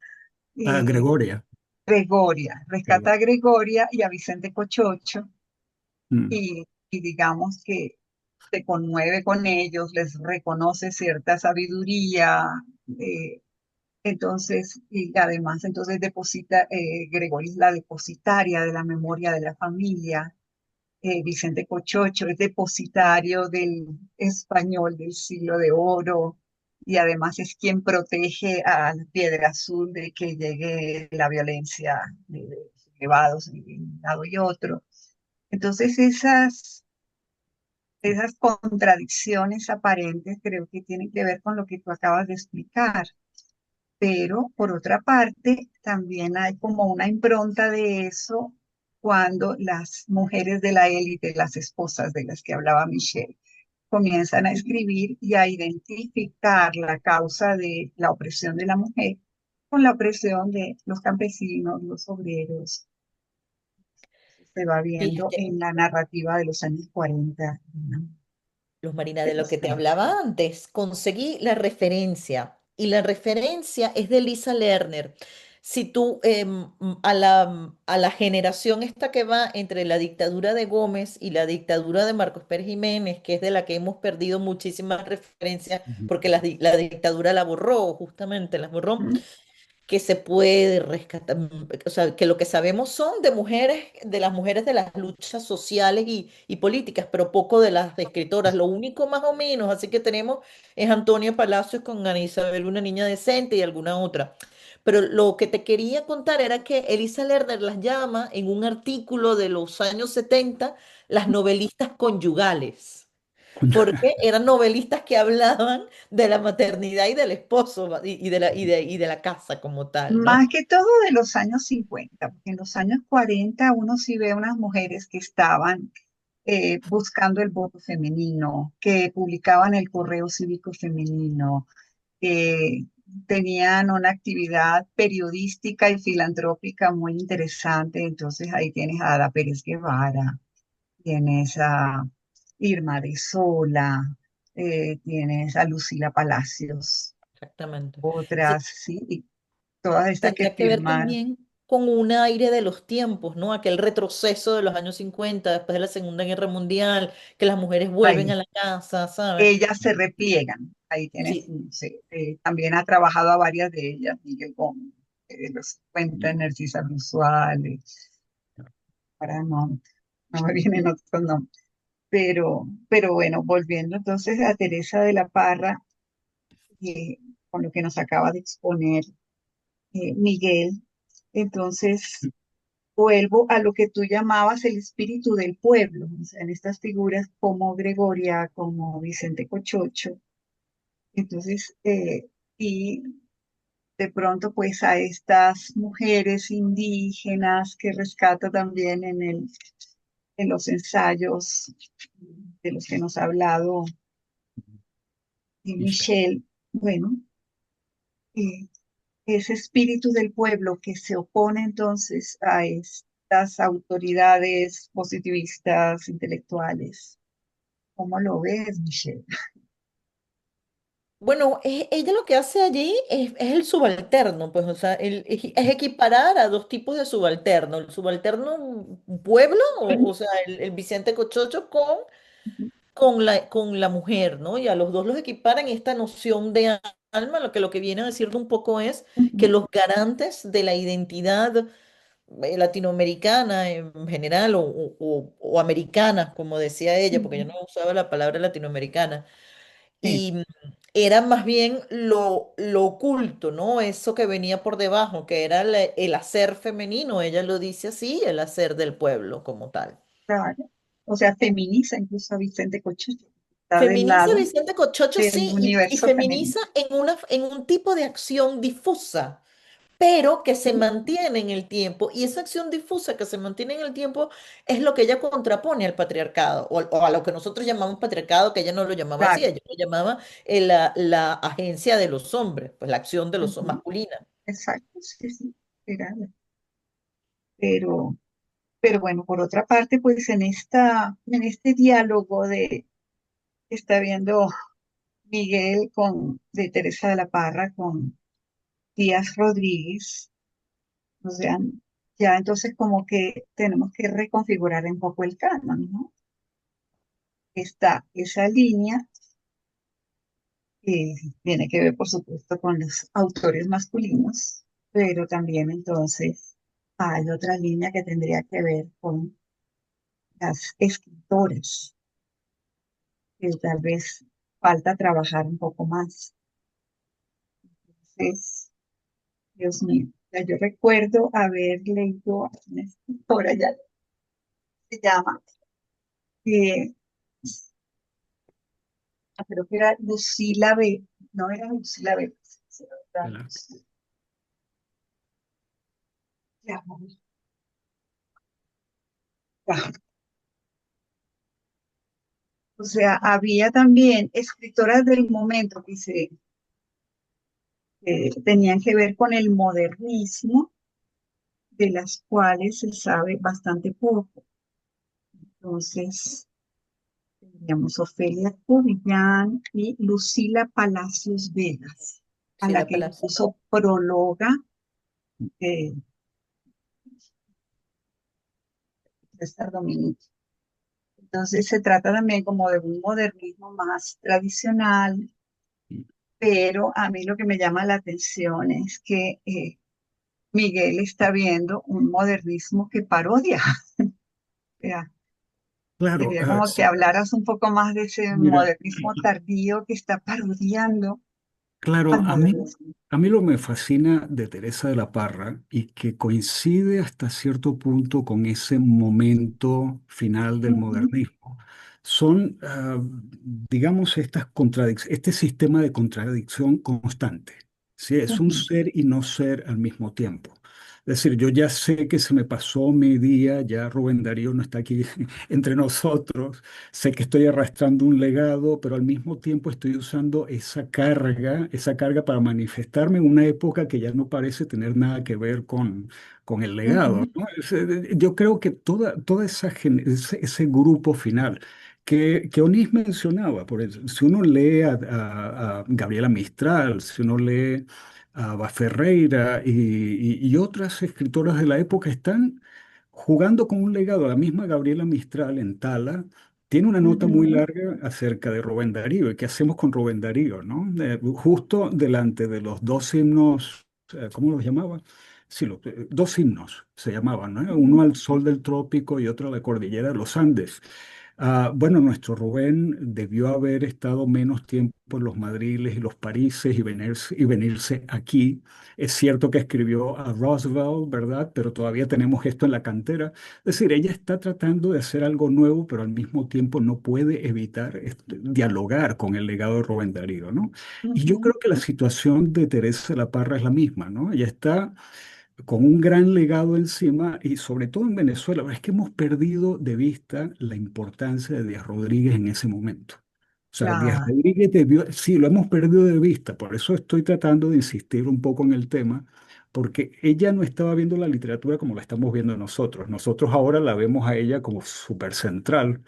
eh, Gregoria. Gregoria, rescata a Gregoria y a Vicente Cochocho Mm. y digamos que se conmueve con ellos, les reconoce cierta sabiduría, eh, entonces, y además entonces deposita, Gregoria es la depositaria de la memoria de la familia, Vicente Cochocho es depositario del español del siglo de oro y además es quien protege a la Piedra Azul de que llegue la violencia de sublevados de un lado y otro. Entonces esas contradicciones aparentes creo que tienen que ver con lo que tú acabas de explicar. Pero por otra parte, también hay como una impronta de eso cuando las mujeres de la élite, las esposas de las que hablaba Michelle, comienzan a escribir y a identificar la causa de la opresión de la mujer con la opresión de los campesinos, los obreros. Se va viendo Fíjate, en la narrativa de los años 40, ¿no? Luz Marina, de lo que te Interesante. hablaba antes, conseguí la referencia y la referencia es de Lisa Lerner. Si tú a la generación esta que va entre la dictadura de Gómez y la dictadura de Marcos Pérez Jiménez, que es de la que hemos perdido muchísimas referencias Ujú. porque la dictadura la borró, justamente la borró, Ujú. que se puede rescatar, o sea, que lo que sabemos son de mujeres, de las mujeres de las luchas sociales y políticas, pero poco de las escritoras. Lo único más o menos, así que tenemos es Antonia Palacios con Ana Isabel, una niña decente y alguna otra. Pero lo que te quería contar era que Elisa Lerner las llama en un artículo de los años 70 las novelistas conyugales porque eran novelistas que hablaban de la maternidad y del esposo y de la casa como tal, Más ¿no? que todo de los años 50, porque en los años 40 uno sí ve unas mujeres que estaban buscando el voto femenino, que publicaban el correo cívico femenino, que tenían una actividad periodística y filantrópica muy interesante. Entonces ahí tienes a Ada Pérez Guevara, tienes a Irma de Sola, tienes a Lucila Palacios, Exactamente. Sí, otras, sí, y todas estas que tendrá que ver firmaron. también con un aire de los tiempos, ¿no? Aquel retroceso de los años 50 después de la Segunda Guerra Mundial, que las mujeres vuelven a Ahí, la casa, ¿sabes? ellas se repliegan. Ahí tienes, Sí, no sé, también ha trabajado a varias de ellas, Miguel Gómez, de los 50, Narcisa Brusuales, ahora no me vienen otros nombres. Pero bueno, volviendo entonces a Teresa de la Parra, con lo que nos acaba de exponer Miguel, entonces vuelvo a lo que tú llamabas el espíritu del pueblo, o sea, en estas figuras como Gregoria, como Vicente Cochocho. Entonces, y de pronto pues a estas mujeres indígenas que rescata también en los ensayos de los que nos ha hablado Michelle, bueno, eh, ese espíritu del pueblo que se opone entonces a estas autoridades positivistas, intelectuales. ¿Cómo lo ves, Michelle? bueno, ella lo que hace allí es el subalterno, pues, o sea, es equiparar a dos tipos de subalterno, el subalterno pueblo, o sea, el Vicente Cochocho con la mujer, ¿no? Y a los dos los equiparan y esta noción de alma, lo que viene a decirle un poco es que los garantes de la identidad latinoamericana en general o americana, como decía ella, porque yo no usaba la palabra latinoamericana, Sí, y era más bien lo oculto, ¿no? Eso que venía por debajo, que era el hacer femenino, ella lo dice así, el hacer del pueblo como tal. claro. O sea, feminiza incluso a Vicente Cochucho. Está del Feminiza a lado Vicente Cochocho, del sí, y universo femenino. feminiza en un tipo de acción difusa, pero que se mantiene en el tiempo. Y esa acción difusa que se mantiene en el tiempo es lo que ella contrapone al patriarcado, o a lo que nosotros llamamos patriarcado, que ella no lo llamaba así, Claro. ella lo llamaba la agencia de los hombres, pues la acción de los Ujú. masculina. Exacto, sí, sí. Era- Pero, pero bueno, por otra parte, pues en este diálogo de que está viendo Miguel de Teresa de la Parra con Díaz Rodríguez. O sea, ya entonces como que tenemos que reconfigurar un poco el canon, ¿no? Está esa línea que tiene que ver, por supuesto, con los autores masculinos, pero también entonces hay otra línea que tendría que ver con las escritoras, que tal vez falta trabajar un poco más. Entonces, Dios mío, ya yo recuerdo haber leído a una escritora, ya se llama, que creo que era Lucila B. No era Lucila B. Era ¿verdad? ya, ya. O sea, había también escritoras del momento que tenían que ver con el modernismo, de las cuales se sabe bastante poco. Entonces, teníamos Ofelia Cubillán y Lucila Palacios Vegas, a Sí, la la que Palacio. incluso prologa eh, César Dominici. Entonces, se trata también como de un modernismo más tradicional, pero a mí lo que me llama la atención es que Miguel está viendo un modernismo que parodia. Sea, Claro, quería como que hablaras un poco más de ese mira, modernismo tardío que está parodiando claro, al modernismo. a mí lo que me fascina de Teresa de la Parra y que coincide hasta cierto punto con ese momento final del Ujú, modernismo son, digamos, este sistema de contradicción constante. ¿Sí? Es un ujú, ser y no ser al mismo tiempo. Es decir, yo ya sé que se me pasó mi día, ya Rubén Darío no está aquí entre nosotros. Sé que estoy arrastrando un legado, pero al mismo tiempo estoy usando esa carga para manifestarme en una época que ya no parece tener nada que ver con el legado, ujú, ¿no? Yo creo que toda ese grupo final que Onís mencionaba, por eso, si uno lee a Gabriela Mistral, si uno lee a Aba Ferreira y otras escritoras de la época están jugando con un legado. La misma Gabriela Mistral en Tala tiene una nota muy ujú, larga acerca de Rubén Darío y qué hacemos con Rubén Darío, ¿no? Justo delante de los dos himnos, ¿cómo los llamaba? Sí, dos himnos se llamaban, ¿no? Uno ujú, al sol del trópico y otro a la cordillera de los Andes. Bueno, nuestro Rubén debió haber estado menos tiempo en los Madriles y los Parises y venirse aquí. Es cierto que escribió a Roosevelt, ¿verdad? Pero todavía tenemos esto en la cantera. Es decir, ella está tratando de hacer algo nuevo, pero al mismo tiempo no puede evitar dialogar con el legado de Rubén Darío, ¿no? Y yo ujú. creo que la situación de Teresa de la Parra es la misma, ¿no? Ella está con un gran legado encima y sobre todo en Venezuela, es que hemos perdido de vista la importancia de Díaz Rodríguez en ese momento. O sea, Díaz Claro, Rodríguez debió, sí, lo hemos perdido de vista, por eso estoy tratando de insistir un poco en el tema, porque ella no estaba viendo la literatura como la estamos viendo nosotros. Nosotros ahora la vemos a ella como súper central,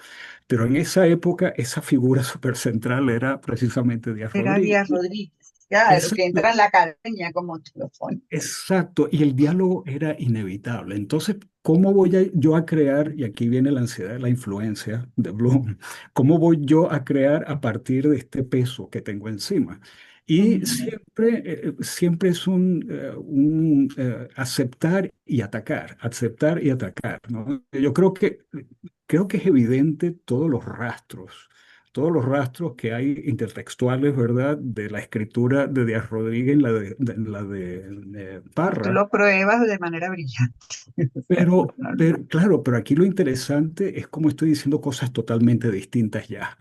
pero en esa época esa figura súper central era precisamente Díaz era Rodríguez. Díaz Rodríguez. Claro, que entra Exacto. en la academia como te lo pone. Exacto, y el diálogo era inevitable. Entonces, ¿cómo voy yo a crear, y aquí viene la ansiedad, la influencia de Bloom, cómo voy yo a crear a partir de este peso que tengo encima? Y Ujú, siempre es aceptar y atacar, ¿no? Yo creo que es evidente todos los rastros que hay intertextuales, ¿verdad? De la escritura de Díaz Rodríguez en la de y tú Parra. lo pruebas de manera brillante. O sea, Claro, pero aquí lo interesante es cómo estoy diciendo cosas totalmente distintas ya,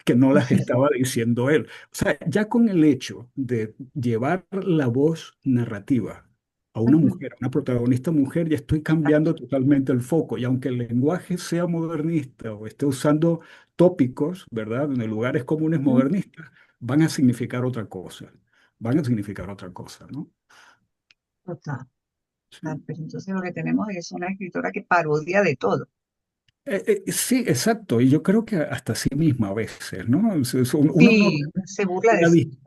que no las estaba diciendo él. O sea, ya con el hecho de llevar la voz narrativa a una ujú, mujer, a una protagonista mujer, ya estoy cambiando totalmente el foco. Y aunque el lenguaje sea modernista o esté usando tópicos, ¿verdad? En lugares comunes ujú, modernistas, van a significar otra cosa. Van a significar otra cosa, ¿no? total, total. Sí. Pero entonces lo que tenemos es una escritora que parodia de todo. Sí, exacto. Y yo creo que hasta sí misma a veces, ¿no? Uno no. Sí, se burla de La, sí. dis-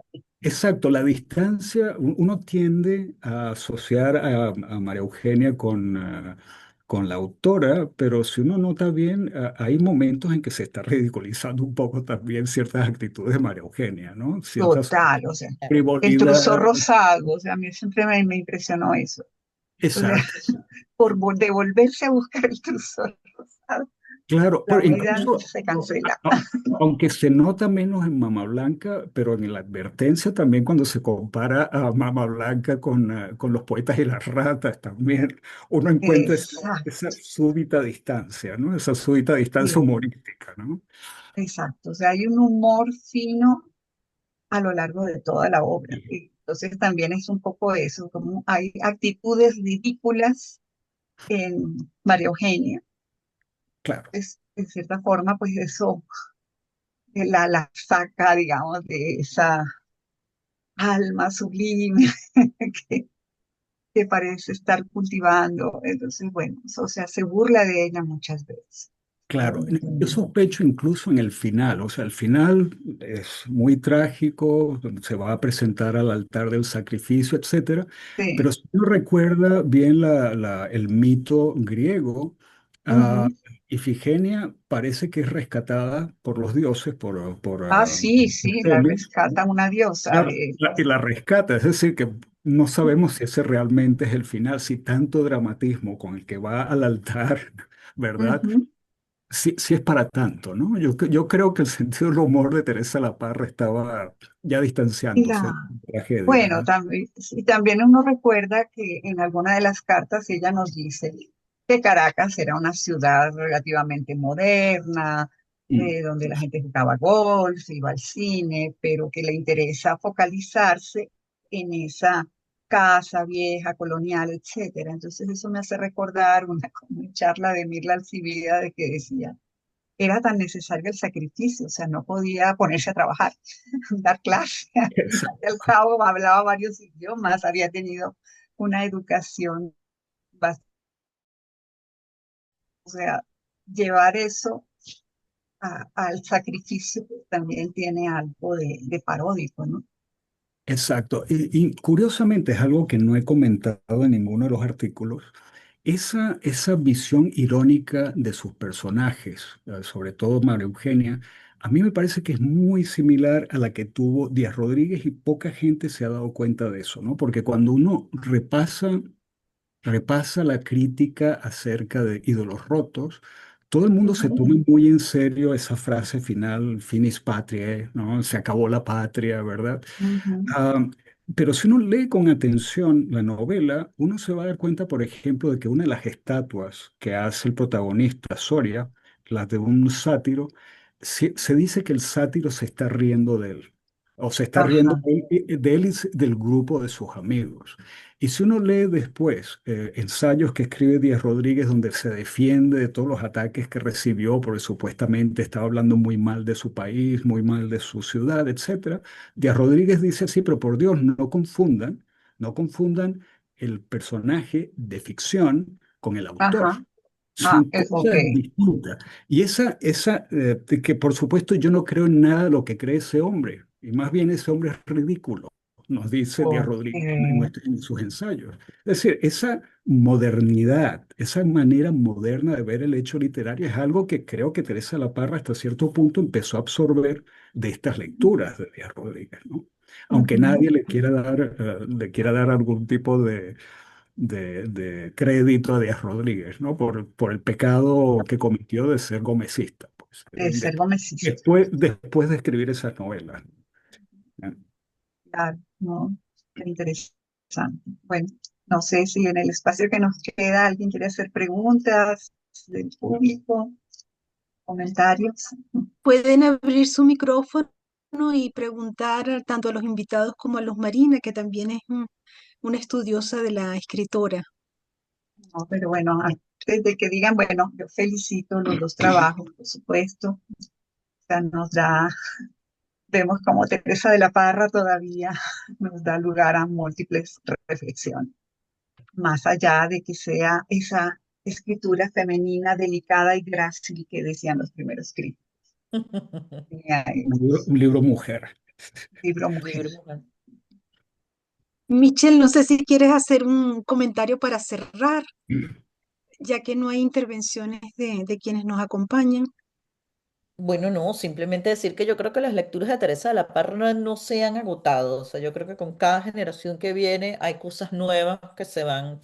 exacto, la distancia, uno tiende a asociar a María Eugenia con la autora, pero si uno nota bien, hay momentos en que se está ridiculizando un poco también ciertas actitudes de María Eugenia, ¿no? Ciertas Total, o sea, el truzor frivolidades. rosado, o sea, a mí siempre me impresionó eso. O sea, Exacto. por devolverse a buscar el truzor rosado, Claro, la pero vida incluso, se cancela. a- aunque se nota menos en Mama Blanca, pero en la advertencia también cuando se compara a Mama Blanca con los poetas y las ratas, también uno encuentra esa Exacto, súbita distancia, ¿no? Esa súbita distancia sí, humorística, ¿no? exacto. O sea, hay un humor fino a lo largo de toda la obra. Y entonces también es un poco eso, como hay actitudes ridículas en María Eugenia. Claro, Es, en cierta forma, pues eso la saca, digamos, de esa alma sublime que, que parece estar cultivando. Entonces, bueno, o sea, se burla de ella muchas veces. claro. Yo sospecho incluso en el final, o sea, el final es muy trágico, donde se va a presentar al altar del sacrificio, etcétera. Sí. Pero si uno recuerda bien el mito griego, ah, Ujú. Ifigenia parece que es rescatada por los dioses, Ah, sí, sí, la Temis, rescata una diosa. y la rescata. Es decir, que no sabemos si ese realmente es el final, si tanto dramatismo con el que va al altar, ¿verdad? Ujú. Sí, sí es para tanto, ¿no? Yo creo que el sentido del humor de Teresa Laparra estaba ya distanciándose de La- la tragedia, Bueno, ¿no? también, sí, también uno recuerda que en alguna de las cartas ella nos dice que Caracas era una ciudad relativamente moderna, Mm, donde la gente jugaba golf, iba al cine, pero que le interesa focalizarse en esa casa vieja, colonial, etcétera. Entonces eso me hace recordar como una charla de Mirla Alcibíades de que decía, era tan necesario el sacrificio, o sea, no podía ponerse a trabajar, dar clase. Al exacto. cabo hablaba varios idiomas, había tenido una educación bastante, o sea, llevar eso al sacrificio pues, también tiene algo de paródico, ¿no? Exacto. Y curiosamente es algo que no he comentado en ninguno de los artículos. Esa visión irónica de sus personajes, sobre todo María Eugenia, a mí me parece que es muy similar a la que tuvo Díaz Rodríguez y poca gente se ha dado cuenta de eso, ¿no? Porque cuando uno repasa la crítica acerca de ídolos rotos, todo el mundo se Ujú. toma muy en serio esa frase final, finis patriae, ¿no? Se acabó la patria, ¿verdad? Ujú. Ah, pero si uno lee con atención la novela, uno se va a dar cuenta, por ejemplo, de que una de las estatuas que hace el protagonista, Soria, las de un sátiro, se dice que el sátiro se está riendo de él, o se está riendo Ajá. de él y del grupo de sus amigos. Y si uno lee después ensayos que escribe Díaz Rodríguez donde se defiende de todos los ataques que recibió porque supuestamente estaba hablando muy mal de su país, muy mal de su ciudad, etcétera, Díaz Rodríguez dice, sí, pero por Dios, no confundan el personaje de ficción con el autor. Ajá. Son Ok. cosas distintas. Y que por supuesto yo no creo en nada de lo que cree ese hombre. Y más bien ese hombre es ridículo, nos dice Díaz Ok. Rodríguez en sus ensayos. Es decir, esa modernidad, esa manera moderna de ver el hecho literario es algo que creo que Teresa Laparra hasta cierto punto empezó a absorber de estas lecturas de Díaz Rodríguez, ¿no? Aunque Ujú. nadie le quiera dar algún tipo de crédito a Díaz Rodríguez, ¿no? Por el pecado que cometió de ser gomecista, pues, De ser gomesista. después de escribir esas novelas. ¿No? Claro, ¿no? Qué interesante. Bueno, no sé si en el espacio que nos queda alguien quiere hacer preguntas del público, comentarios. Pueden abrir su micrófono y preguntar tanto a los invitados como a Luz Marina, que también es una estudiosa de la escritora. No, pero bueno, antes de que digan, bueno, yo felicito los dos trabajos, por supuesto. O sea, vemos como Teresa de la Parra todavía nos da lugar a múltiples reflexiones, más allá de que sea esa escritura femenina delicada y grácil que decían los primeros críticos. Un libro mujer. Libro mujer. Libro Mujer. Michelle, no sé si quieres hacer un comentario para cerrar, ya que no hay intervenciones de quienes nos acompañan. Bueno, no, simplemente decir que yo creo que las lecturas de Teresa de la Parra no se han agotado. O sea, yo creo que con cada generación que viene hay cosas nuevas que se van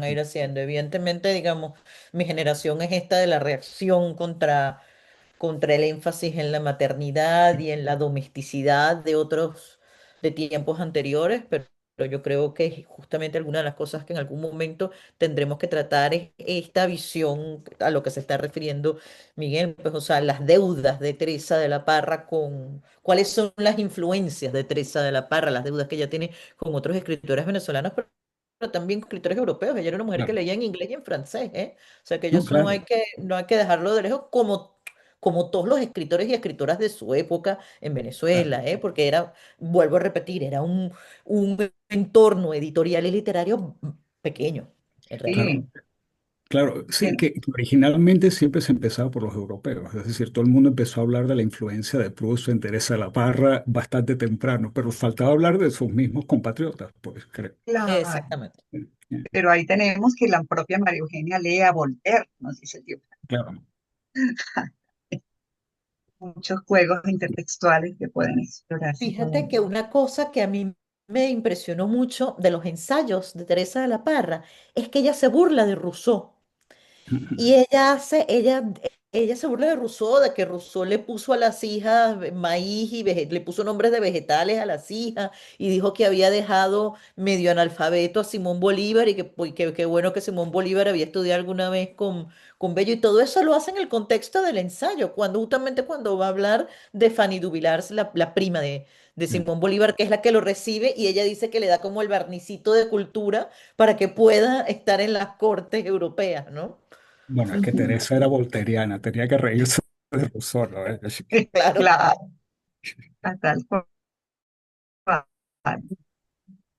a ir haciendo. Evidentemente, digamos, mi generación es esta de la reacción contra el énfasis en la maternidad y en la domesticidad de otros, de tiempos anteriores, pero yo creo que justamente alguna de las cosas que en algún momento tendremos que tratar es esta visión a lo que se está refiriendo Miguel, pues, o sea, las deudas de Teresa de la Parra con, cuáles son las influencias de Teresa de la Parra, las deudas que ella tiene con otros escritores venezolanos, pero también con escritores europeos. Ella era una mujer que Claro, leía en inglés y en francés, ¿eh? O sea, que no, eso claro. no hay que dejarlo de lejos como todos los escritores y escritoras de su época en Claro. Venezuela, ¿eh? Porque era, vuelvo a repetir, era un entorno editorial y literario pequeño, en realidad. Claro, Sí, claro, sí, bien, que originalmente siempre se empezaba por los europeos, es decir, todo el mundo empezó a hablar de la influencia de Proust en Teresa de la Parra bastante temprano, pero faltaba hablar de sus mismos compatriotas, pues creo. claro. Exactamente. Pero ahí tenemos que la propia María Eugenia lee a Voltaire, nos dice el libro. Claro, Muchos juegos intertextuales que pueden explorarse Fíjate todavía. que una cosa que a mí me impresionó mucho de los ensayos de Teresa de la Parra es que ella se burla de Rousseau. Y ella se burla de Rousseau, de que Rousseau le puso a las hijas maíz y le puso nombres de vegetales a las hijas y dijo que había dejado medio analfabeto a Simón Bolívar y que pues, qué bueno que Simón Bolívar había estudiado alguna vez con Bello y todo eso lo hace en el contexto del ensayo, cuando justamente cuando va a hablar de Fanny Duvillars, la prima de Simón Bolívar, que es la que lo recibe y ella dice que le da como el barnicito de cultura para que pueda estar en las cortes europeas, ¿no? bueno, es que Teresa era volteriana, tenía que reírse de Rousseau, ¿no? Claro. Claro, a tal cual.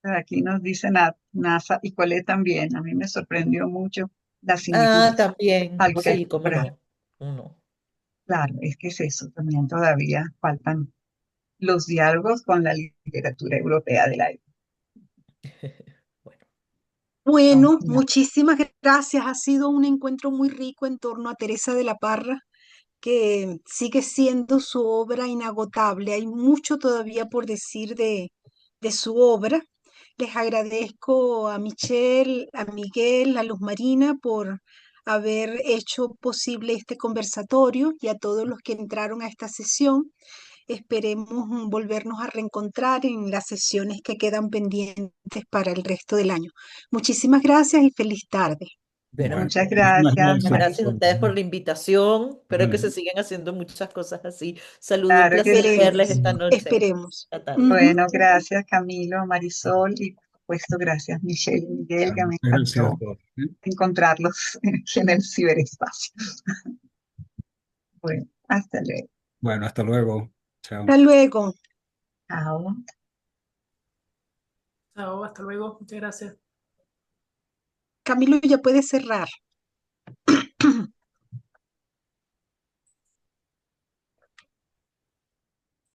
Aquí nos dice NASA y Colette también. A mí me sorprendió mucho las Ah, similitudes. también, Algo que hay que sí, cómo explorar. no. Uno. Claro, es que es eso. También todavía faltan los diálogos con la literatura europea de la época. Bueno, Son Bueno, una- muchísimas gracias. Ha sido un encuentro muy rico en torno a Teresa de la Parra, que sigue siendo su obra inagotable. Hay mucho todavía por decir de su obra. Les agradezco a Michelle, a Miguel, a Luz Marina por haber hecho posible este conversatorio y a todos los que entraron a esta sesión. Esperemos volvernos a reencontrar en las sesiones que quedan pendientes para el resto del año. Muchísimas gracias y feliz tarde. bueno, Muchas Muchísimas gracias, muchas gracias. gracias a Marisol. ustedes por la invitación. Espero que se Vale. sigan haciendo muchas cosas así. Saludos, un Claro que placer sí. verles Esperemos, esta noche, esperemos. esta tarde. Ujú. Bueno, gracias Camilo, Marisol y por supuesto gracias Michelle y Miguel, que me Muchas gracias a encantó todos. encontrarlos en el ciberespacio. Bueno, hasta luego. Bueno, hasta luego. Chao. Hasta luego. Chao. Chao, hasta luego. Muchas gracias. Camilo ya puede cerrar.